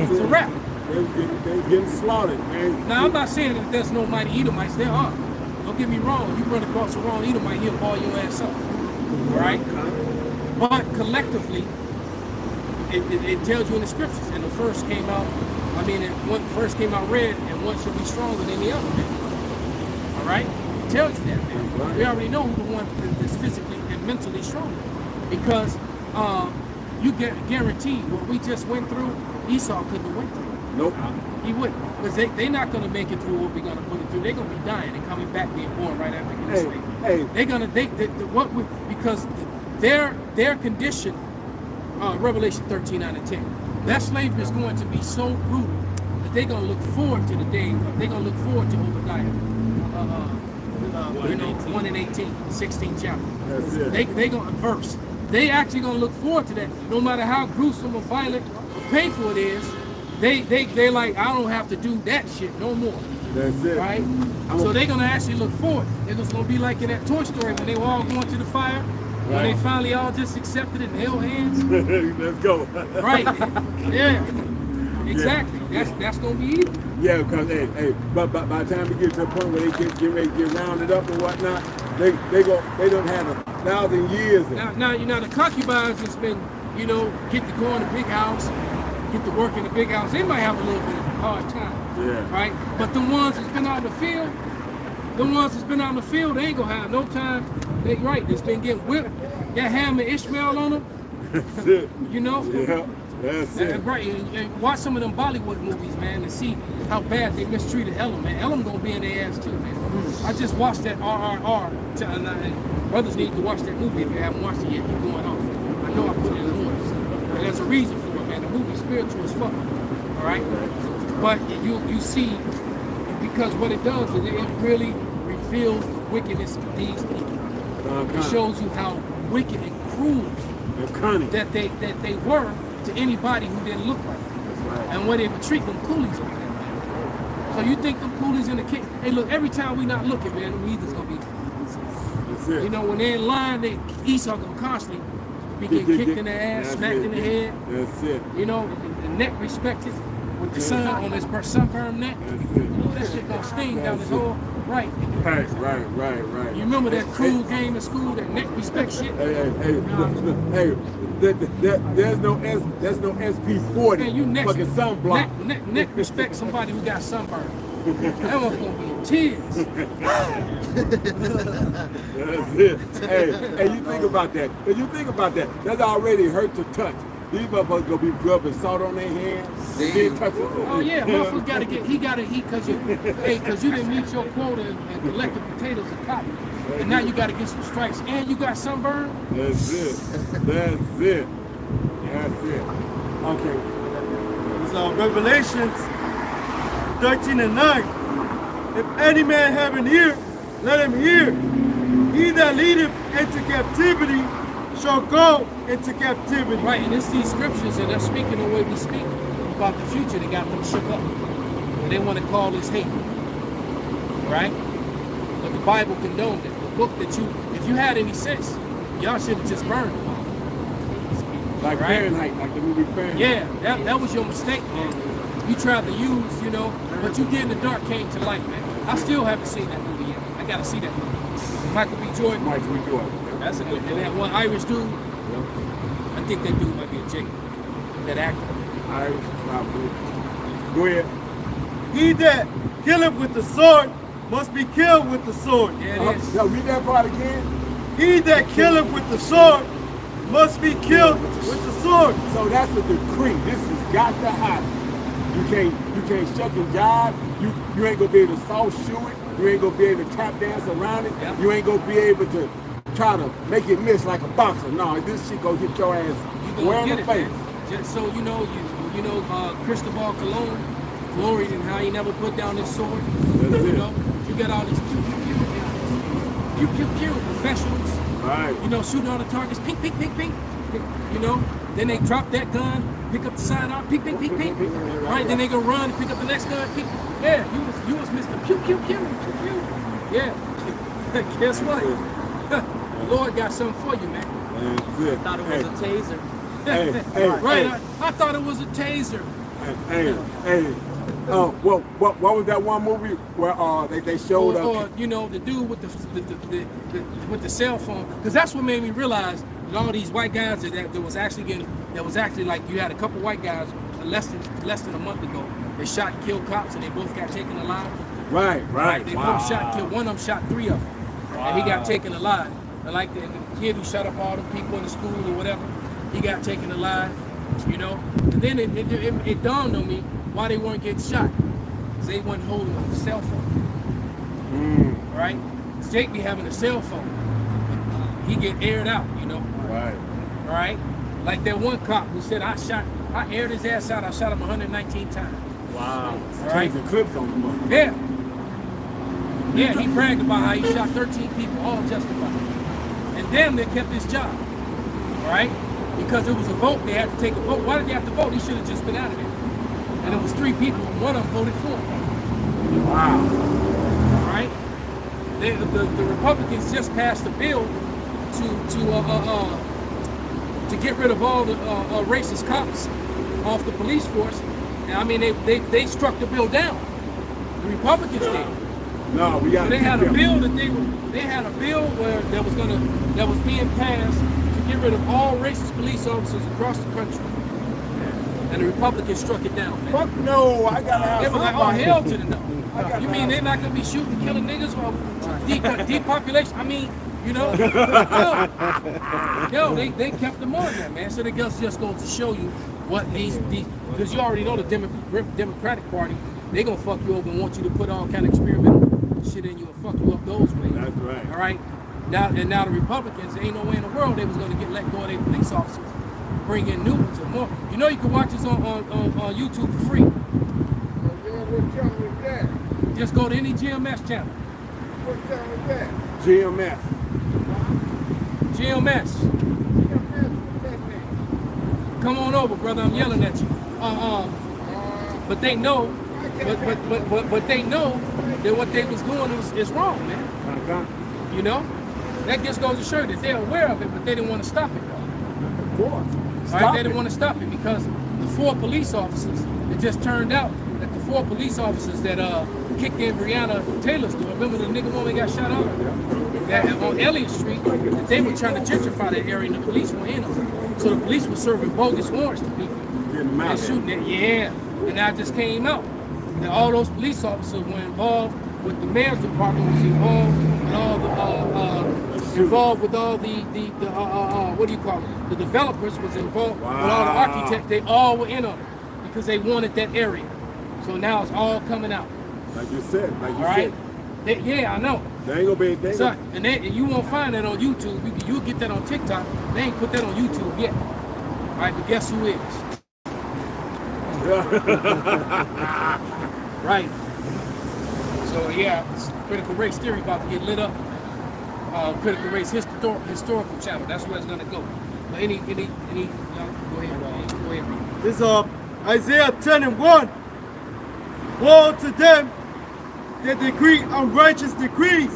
It's a wrap. They're getting slaughtered, man. Now, I'm not saying that there's no mighty Edomites. There are. Don't get me wrong. You run across the wrong Edomite, he'll ball your ass up. All right? But collectively, it tells you in the scriptures. And the first came out, one first came out red, and one should be stronger than the other, man. All right? It tells you that, man. We already know who the one that's physically and mentally stronger. Because you guarantee what we just went through, Esau couldn't have went through. Nope. He wouldn't. Because they're not going to make it through what we're going to put it through. They're going to be dying and coming back being born right after getting slavery. They're going to, because their condition, Revelation 13:9-10, that slavery is going to be so brutal that they're going to look forward to the day, they're going to look forward to Obadiah. 1:18, 16th chapter. They gonna verse. They actually gonna look forward to that. No matter how gruesome or violent or painful it is, they like, I don't have to do that shit no more. That's it. Right? So they're gonna actually look forward. It was gonna be like in that Toy Story when they were all going to the fire. When they finally all just accepted it and held hands. Let's go. Right. Yeah. Exactly. That's gonna be evil. Yeah, because but by the time we get to the point where they get ready to get rounded up and whatnot, they don't have 1,000 years. Now the concubines has been, get to go in the big house, get to work in a big house, they might have a little bit of a hard time. Yeah. Right? But the ones that's been out in the field, they ain't gonna have no time. They right, that's been getting whipped. That Ham and Ishmael on them. That's it. You know? Yeah, that's it. Right, and watch some of them Bollywood movies, man, and see how bad they mistreated Ellen, man. Ellen gonna be in their ass too, man. I just watched that RRR, and brothers need to watch that movie if you haven't watched it yet. You're going off. I know I put it in words. And there's a reason for it, man. The movie's spiritual as fuck. All right? But you see, because what it does is it really reveals the wickedness of these people. It shows you how wicked and cruel that they were to anybody who didn't look like them. Right. And where they would treat them coolies over there, man. So you think them coolies in the king? Hey, look, every time we not looking, man, them heathens gonna be. That's it. You know, when they're in line, Esau gonna constantly be getting kicked in the ass, smacked in the head. That's it. You know, the neck respected with the sun on his sunburned neck. That shit gonna sting down his whole right. Right. You remember that cruel game in school, that neck respect shit? Hey, there's no SP40. Man, you fucking sunblock. Neck respect somebody who got sunburn. That one's gonna be in tears. That's it. Hey, you think about that. You think about that. That's already hurt to touch. These motherfuckers gonna be rubbing salt on their hands. Oh yeah, motherfucker gotta get. He gotta eat because you didn't meet your quota and collected potatoes and cotton, and now you gotta get some stripes and you got sunburn. That's it. Okay. So Revelations 13:9. If any man have an ear, let him hear. He that leadeth into captivity shall go into captivity. Right, and it's these scriptures that are speaking the way we speak about the future that got them shook up. And they want to call this hate. Right? But the Bible condoned it. The book that if you had any sense, y'all should have just burned it. Like Fahrenheit, like the movie Fahrenheit. Yeah, that was your mistake, man. You tried to use, what you did in the dark came to light, man. I still haven't seen that movie yet. I gotta see that movie. Michael B. Jordan. That's a good one. And that one Irish dude, I think that dude might be a Jake. That actor. Irish, probably. Go ahead. He that killeth with the sword must be killed with the sword. Yeah, it is. Read that part again. He that killeth with the sword must be killed with the sword. So that's a decree. This has got to happen. You can't shut your job. You ain't gonna be able to soft shoe it. You ain't gonna be able to tap dance around it. Yep. You ain't gonna be able to try to make it miss like a boxer. No, this shit gonna hit your ass square in the face. Just so you know, Cristobal Colon gloried in how he never put down his sword. You got all these pew professionals. Right. Shooting all the targets, ping, ping, ping, ping. Then they drop that gun, pick up the sidearm, ping, ping, ping, ping. Right, then they go run, pick up the next gun, ping. Yeah, you was Mr. Pew, pew, pew, pew, pew. Yeah. Guess what? The Lord got something for you, man. I thought it was a taser. Right, I thought it was a taser. What was that one movie where they showed the dude with the cell phone? Because that's what made me realize that all these white guys that was actually like, you had a couple white guys less than a month ago. They shot and killed cops and they both got taken alive. Right. They both shot and killed. One of them shot 3 of them, and he got taken alive. And like the kid who shot up all the people in the school or whatever, he got taken alive. And then it dawned on me why they weren't getting shot. Because they weren't holding a cell phone. Right? Jake be having a cell phone. He get aired out, Right? Like that one cop who said, I aired his ass out, I shot him 119 times. Wow. Right? Changing clips on him. Yeah, he bragged about how he shot 13 people, all justified. And damn near kept his job. Right? Because it was a vote, they had to take a vote. Why did they have to vote? He should have just been out of there. And it was 3 people, and one of them voted for him. Wow. All right? The Republicans just passed a bill to get rid of all the racist cops off the police force. And I mean, they struck the bill down. The Republicans did. No, we got. So they had a bill where that was being passed to get rid of all racist police officers across the country. and the Republicans struck it down, man. Fuck no, I gotta have They were like, oh, somebody. hell to the no. You mean they're not gonna be shooting, killing niggas or depopulation? I mean, you know, yo, they kept them on there, man. So the guns just goes to show you what these because you already know the Democratic Party, they gonna fuck you over and want you to put all kind of experimental shit in you and fuck you up those ways. That's right. All right. Now the Republicans, there ain't no way in the world they was gonna let go of their police officers, bring in new ones and more. You know you can watch this on YouTube for free. What channel is that? Just go to any GMS channel. What channel is that? GMS. GMS. What's that name? Come on over, brother. I'm yelling at you. But they know, but they know that what they was doing is wrong, man. You know, that just goes to show that they're aware of it, but they didn't want to stop it, though. Of course. All right, they didn't want to stop it because the 4 police officers. It just turned out that the 4 police officers that kicked in Breonna Taylor's door. Remember the nigga woman got shot up? That on Elliott Street, that they were trying to gentrify that area, and the police were in on it. So the police were serving bogus warrants to people and shooting it. Yeah, and that just came out. That all those police officers were involved with the mayor's department, was involved with all the what do you call it? The developers was involved with all the architects. They all were in on it because they wanted that area. So now it's all coming out. Like you said, said. Yeah, I know. They ain't gonna be. So, and you won't find that on YouTube. You'll get that on TikTok. They ain't put that on YouTube yet. All right, but guess who is? Right. So yeah, critical race theory about to get lit up. Critical race historical channel. That's where it's gonna go. But any, go ahead. This is Isaiah 10:1. Woe to them that decree unrighteous decrees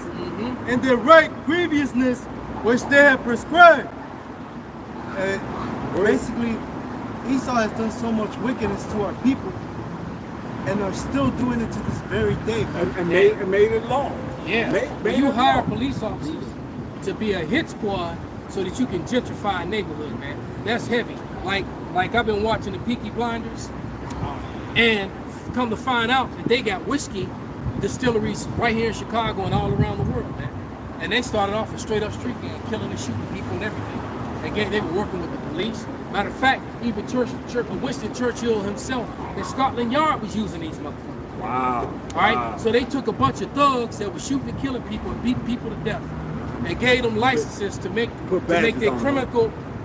and their right grievousness which they have prescribed. Basically, Esau has done so much wickedness to our people and are still doing it to this very day. And made it law. Yeah. Made you it hire law. police officers to be a hit squad so that you can gentrify a neighborhood, man. That's heavy. Like I've been watching the Peaky Blinders, and come to find out that they got whiskey distilleries right here in Chicago and all around the world, man. And they started off a straight up street gang, killing and shooting people and everything. Again, they were working with the police. Matter of fact, even Winston Churchill himself in Scotland Yard was using these motherfuckers. Wow. All right. So they took a bunch of thugs that were shooting and killing people and beating people to death, and gave them licenses to make their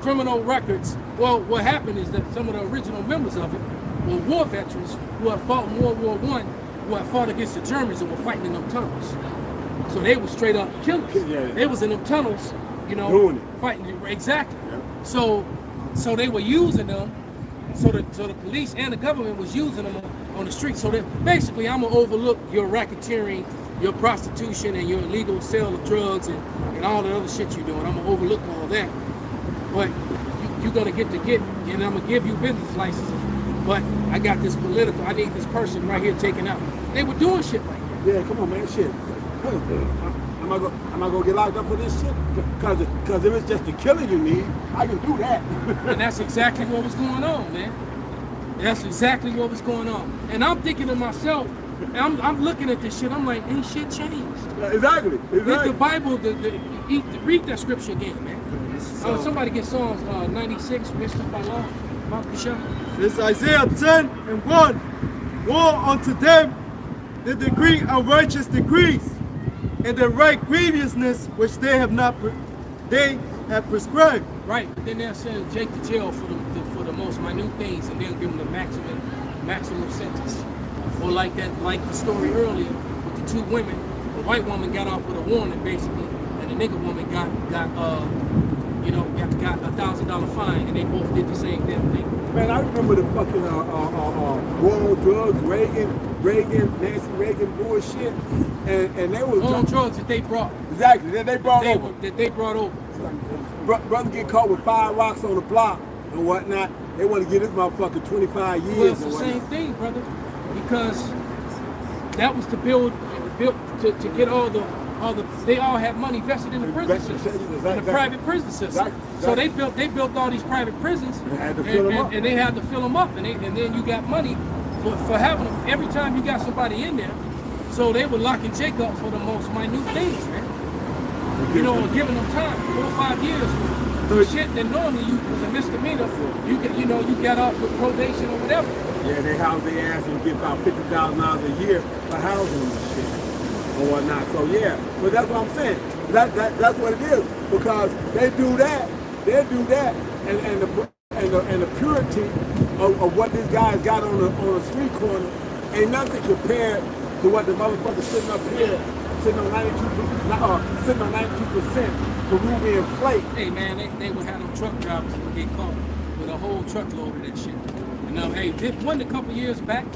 criminal records. Well, what happened is that some of the original members of it were war veterans who had fought in World War I, who had fought against the Germans and were fighting in them tunnels. So they were straight up killers. Yeah. They was in them tunnels, you know, doing it. Fighting. Exactly. Yeah. So they were using them. So the police and the government was using them on the street. So that basically, I'm gonna overlook your racketeering, your prostitution, and your illegal sale of drugs and all the other shit you're doing. I'm gonna overlook all that. But you're gonna get, and I'm gonna give you business licenses. But I got this political. I need this person right here taken out. They were doing shit like that. Yeah, come on, man, shit. Am I gonna get locked up for this shit? Because if it's just the killing you need, I can do that. And that's exactly what was going on, man. That's exactly what was going on. And I'm thinking to myself, I'm looking at this shit, I'm like, ain't shit changed. Exactly. Read the Bible, read that scripture again, man. Somebody get Psalms 96, Mr. Bala, This is Isaiah 10:1. Woe unto them that decree unrighteous decrees and the right grievousness which they have prescribed. Right. Then they'll send Jake to jail for the most minute things, and they'll give him the maximum sentence. Or like the story earlier with the 2 women. The white woman got off with a warning basically, and the nigga woman got $1,000 fine, and they both did the same damn thing. Man, I remember the fucking war on drugs, Nancy Reagan bullshit, and they was on drugs that they brought. Exactly, that they brought over. That they brought over. Brother get caught with 5 rocks on the block and whatnot. They want to give this motherfucker 25 years. Well, it's the same thing, brother, because that was to build to get all the they all have money vested in the prison system, in the private prison system. So they built all these private prisons, and they had to fill them up, and then you got money for having them every time you got somebody in there. So they were locking Jake up for the most minute things, man. You know, giving them time, 4 or 5 years for shit that normally you was a misdemeanor. You got off with probation or whatever. Yeah, they house their ass and give out $50,000 a year for housing and shit or whatnot. So yeah, but that's what I'm saying. That's what it is, because they do that, and the purity of what this guy's got on the street corner ain't nothing compared to what the motherfucker sitting up here, sitting on 92% Peruvian flake. Hey man, they would have them truck drivers would get caught with a whole truckload of that shit. You know, hey, wasn't a couple years back,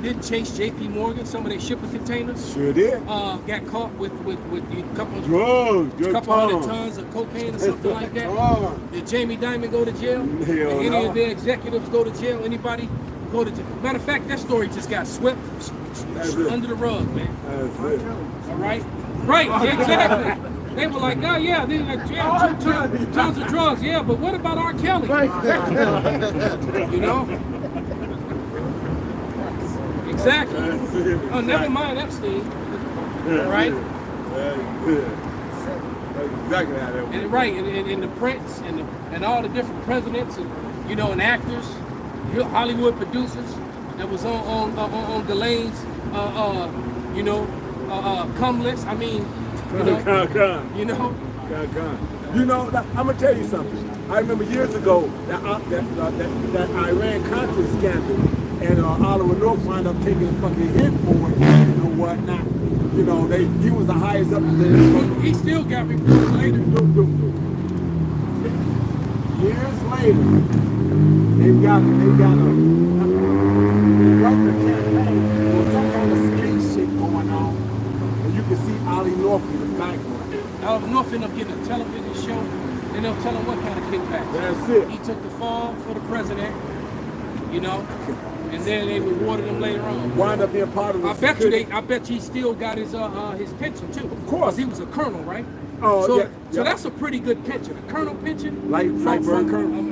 did Chase J.P. Morgan, some of their shipping containers? Sure did. Got caught with a couple of drugs, couple hundred tons of cocaine or something like that. Did Jamie Dimon go to jail? Hell Did any no. of their executives go to jail? Anybody go to jail? Matter of fact, that story just got swept under the rug, man. That's it. All right? Right, exactly. They were like, oh yeah, they like, tons of drugs, yeah, but what about R. Kelly? You know? Exactly. Oh, never mind Epstein. Right? That's exactly how that was. And, right, and the Prince and all the different presidents and actors, Hollywood producers that was on Ghislaine's come list. I mean, you know. I'm gonna tell you something. I remember years ago that Iran-Contra scandal, and Oliver North wound up taking a fucking hit for it and whatnot. You know, he was the highest up there. He still got reported later. Years later, they've got a campaign or some kind of space shit going on, and you can see Ollie North in the background. Oliver North ended up getting a television show, and they'll tell him what kind of kickback. That's it. He took the fall for the president, you know, and then they rewarded him later on. Wind up being part of the I bet you he still got his pension too. Of course. He was a colonel, right? Oh, so, yeah. So that's a pretty good pension. A colonel pension. Like Colonel.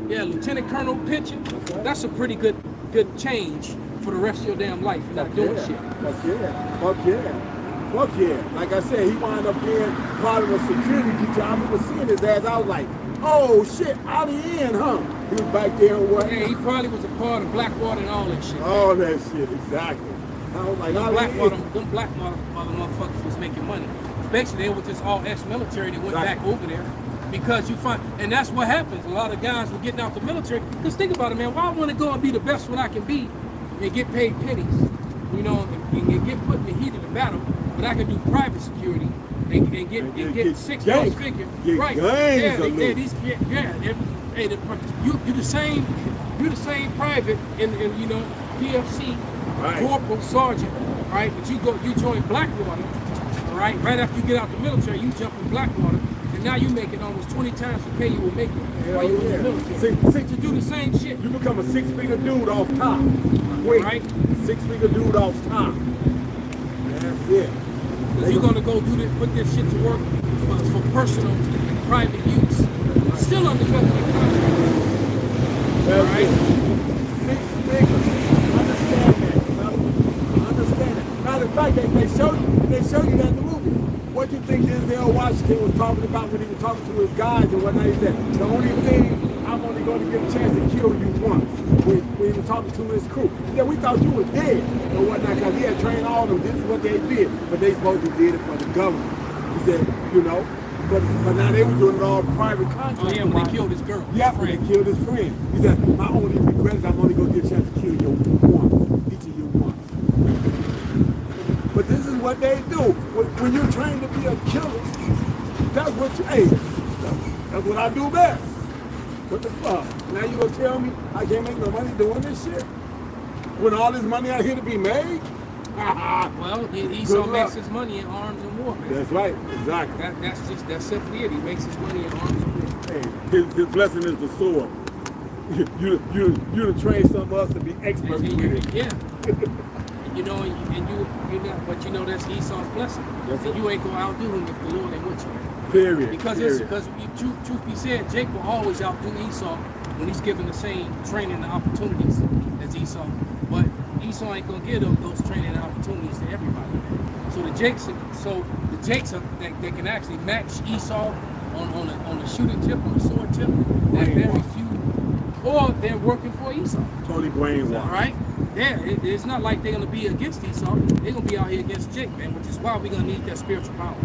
Lieutenant colonel pension. That's a pretty good change for the rest of your damn life. You're not doing shit. Fuck yeah. Like I said, he wound up being part of a security detail. I remember seeing his ass. I was like, oh shit, out of in, huh? He was back there and what? Yeah, he probably was a part of Blackwater and all that shit. All that shit, exactly. I was like, them Blackwater motherfuckers was making money. Basically, they were just all ex-military that went back over there. Because you find, and that's what happens. A lot of guys were getting out the military. Because think about it, man. Why I want to go and be the best one I can be and get paid pennies, you know, and get put in the heat of the battle, but I can do private security and get 6 figure. Right? You're the same private in PFC, corporal, sergeant, right? But you join Blackwater, all right? Right after you get out the military, you jump in Blackwater. Now you're making almost 20 times the pay you were making while you were in the military. To do the same shit. You become a 6-figure dude off top. Right? 6-figure dude off top. That's it. Because you're going to go put this shit to work for personal and private use. Still under government contract. That's right? 6 figures. Understand that. Understand that. Matter of fact, they show you that in the movie. What do you think Denzel Washington was talking about when he was talking to his guys and whatnot? He said, the only thing, I'm only going to get a chance to kill you once. When he was talking to his crew. He said, we thought you was dead and whatnot, because he had trained all of them. This is what they did. But they supposed to did it for the government. He said, but now they were doing it all private contract. Oh yeah, when they killed his girl. Yeah, when they killed his friend. He said, my only regret is I'm only going to get a chance to kill you once. Each of you once. But this is what they do. When you're trained to be a killer, that's what that's what I do best. What the fuck? Now you gonna tell me I can't make no money doing this shit? When all this money out here to be made? Well, Esau makes his money in arms and war, man. That's right, exactly. That's simply it. He makes his money in arms and war. Hey, his blessing is the sword. You to train some of us to be experts with it. Yeah. you know, and you know, but you know that's Esau's blessing. Yes, And you ain't gonna outdo him if the Lord ain't with you. Period. Because truth be said, Jake will always outdo Esau when he's given the same training and opportunities as Esau. But Esau ain't gonna give those training and opportunities to everybody. So the Jakes are, they can actually match Esau on the shooting tip, on the sword tip. They're very few, or they're working for Esau. Totally brainwashed. All right? Yeah, it's not like they're gonna be against Esau. They're gonna be out here against Jake, man. Which is why we're gonna need that spiritual power.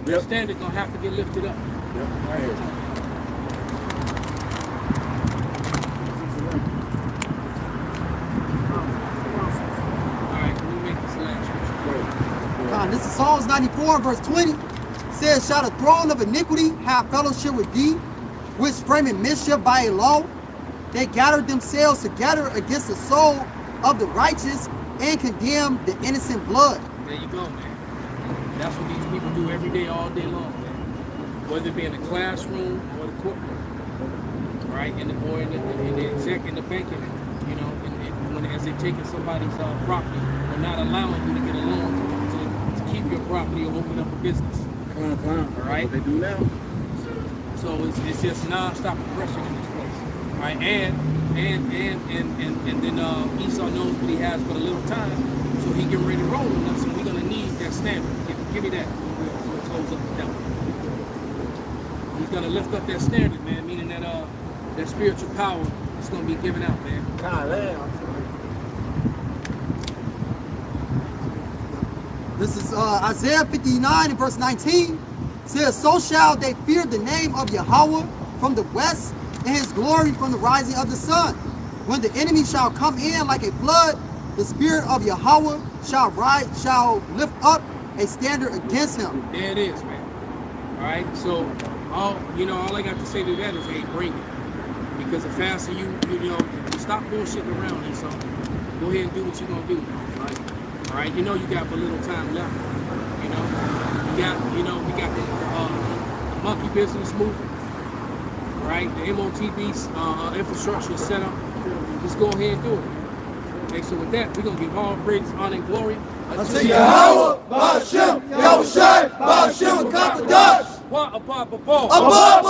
That standard's gonna have to get lifted up. Yep. Right. This is Psalms 94 verse 20. Says, shall the throne of iniquity have fellowship with thee, which framing mischief by a law? They gathered themselves together against the soul of the righteous and condemn the innocent blood. There you go, man. That's what these people do every day, all day long, man. Whether it be in the classroom or the courtroom, right? In the exec, in the banking, you know, as they're taking somebody's property or not allowing you to get a loan to keep your property or open up a business. All right? What they do now. So it's just non-stop oppression in this place, right? And then Esau knows what he has but a little time, so he getting ready to roll with us, and we're gonna need that standard. Give me that. We'll close up the devil. He's gonna lift up that standard, man, meaning that that spiritual power is gonna be given out, man. This is Isaiah 59 and verse 19. Says, so shall they fear the name of Yahweh from the west, and his glory from the rising of the sun. When the enemy shall come in like a flood, the spirit of Yahweh shall lift up a standard against him. There it is, man. All right, so all I got to say to that is, hey, bring it. Because the faster you stop bullshitting around and so go ahead and do what you're gonna do, right? All right, you know you got but little time left. You know, we got the monkey business moving. Right, the MOTB's infrastructure is set up. Just go ahead and do it. Okay, so with that, we're gonna give all praise, honor, and glory unto Yahweh, Ba'ashem, Yahushai, Ba'ashem, Kakadash. Above,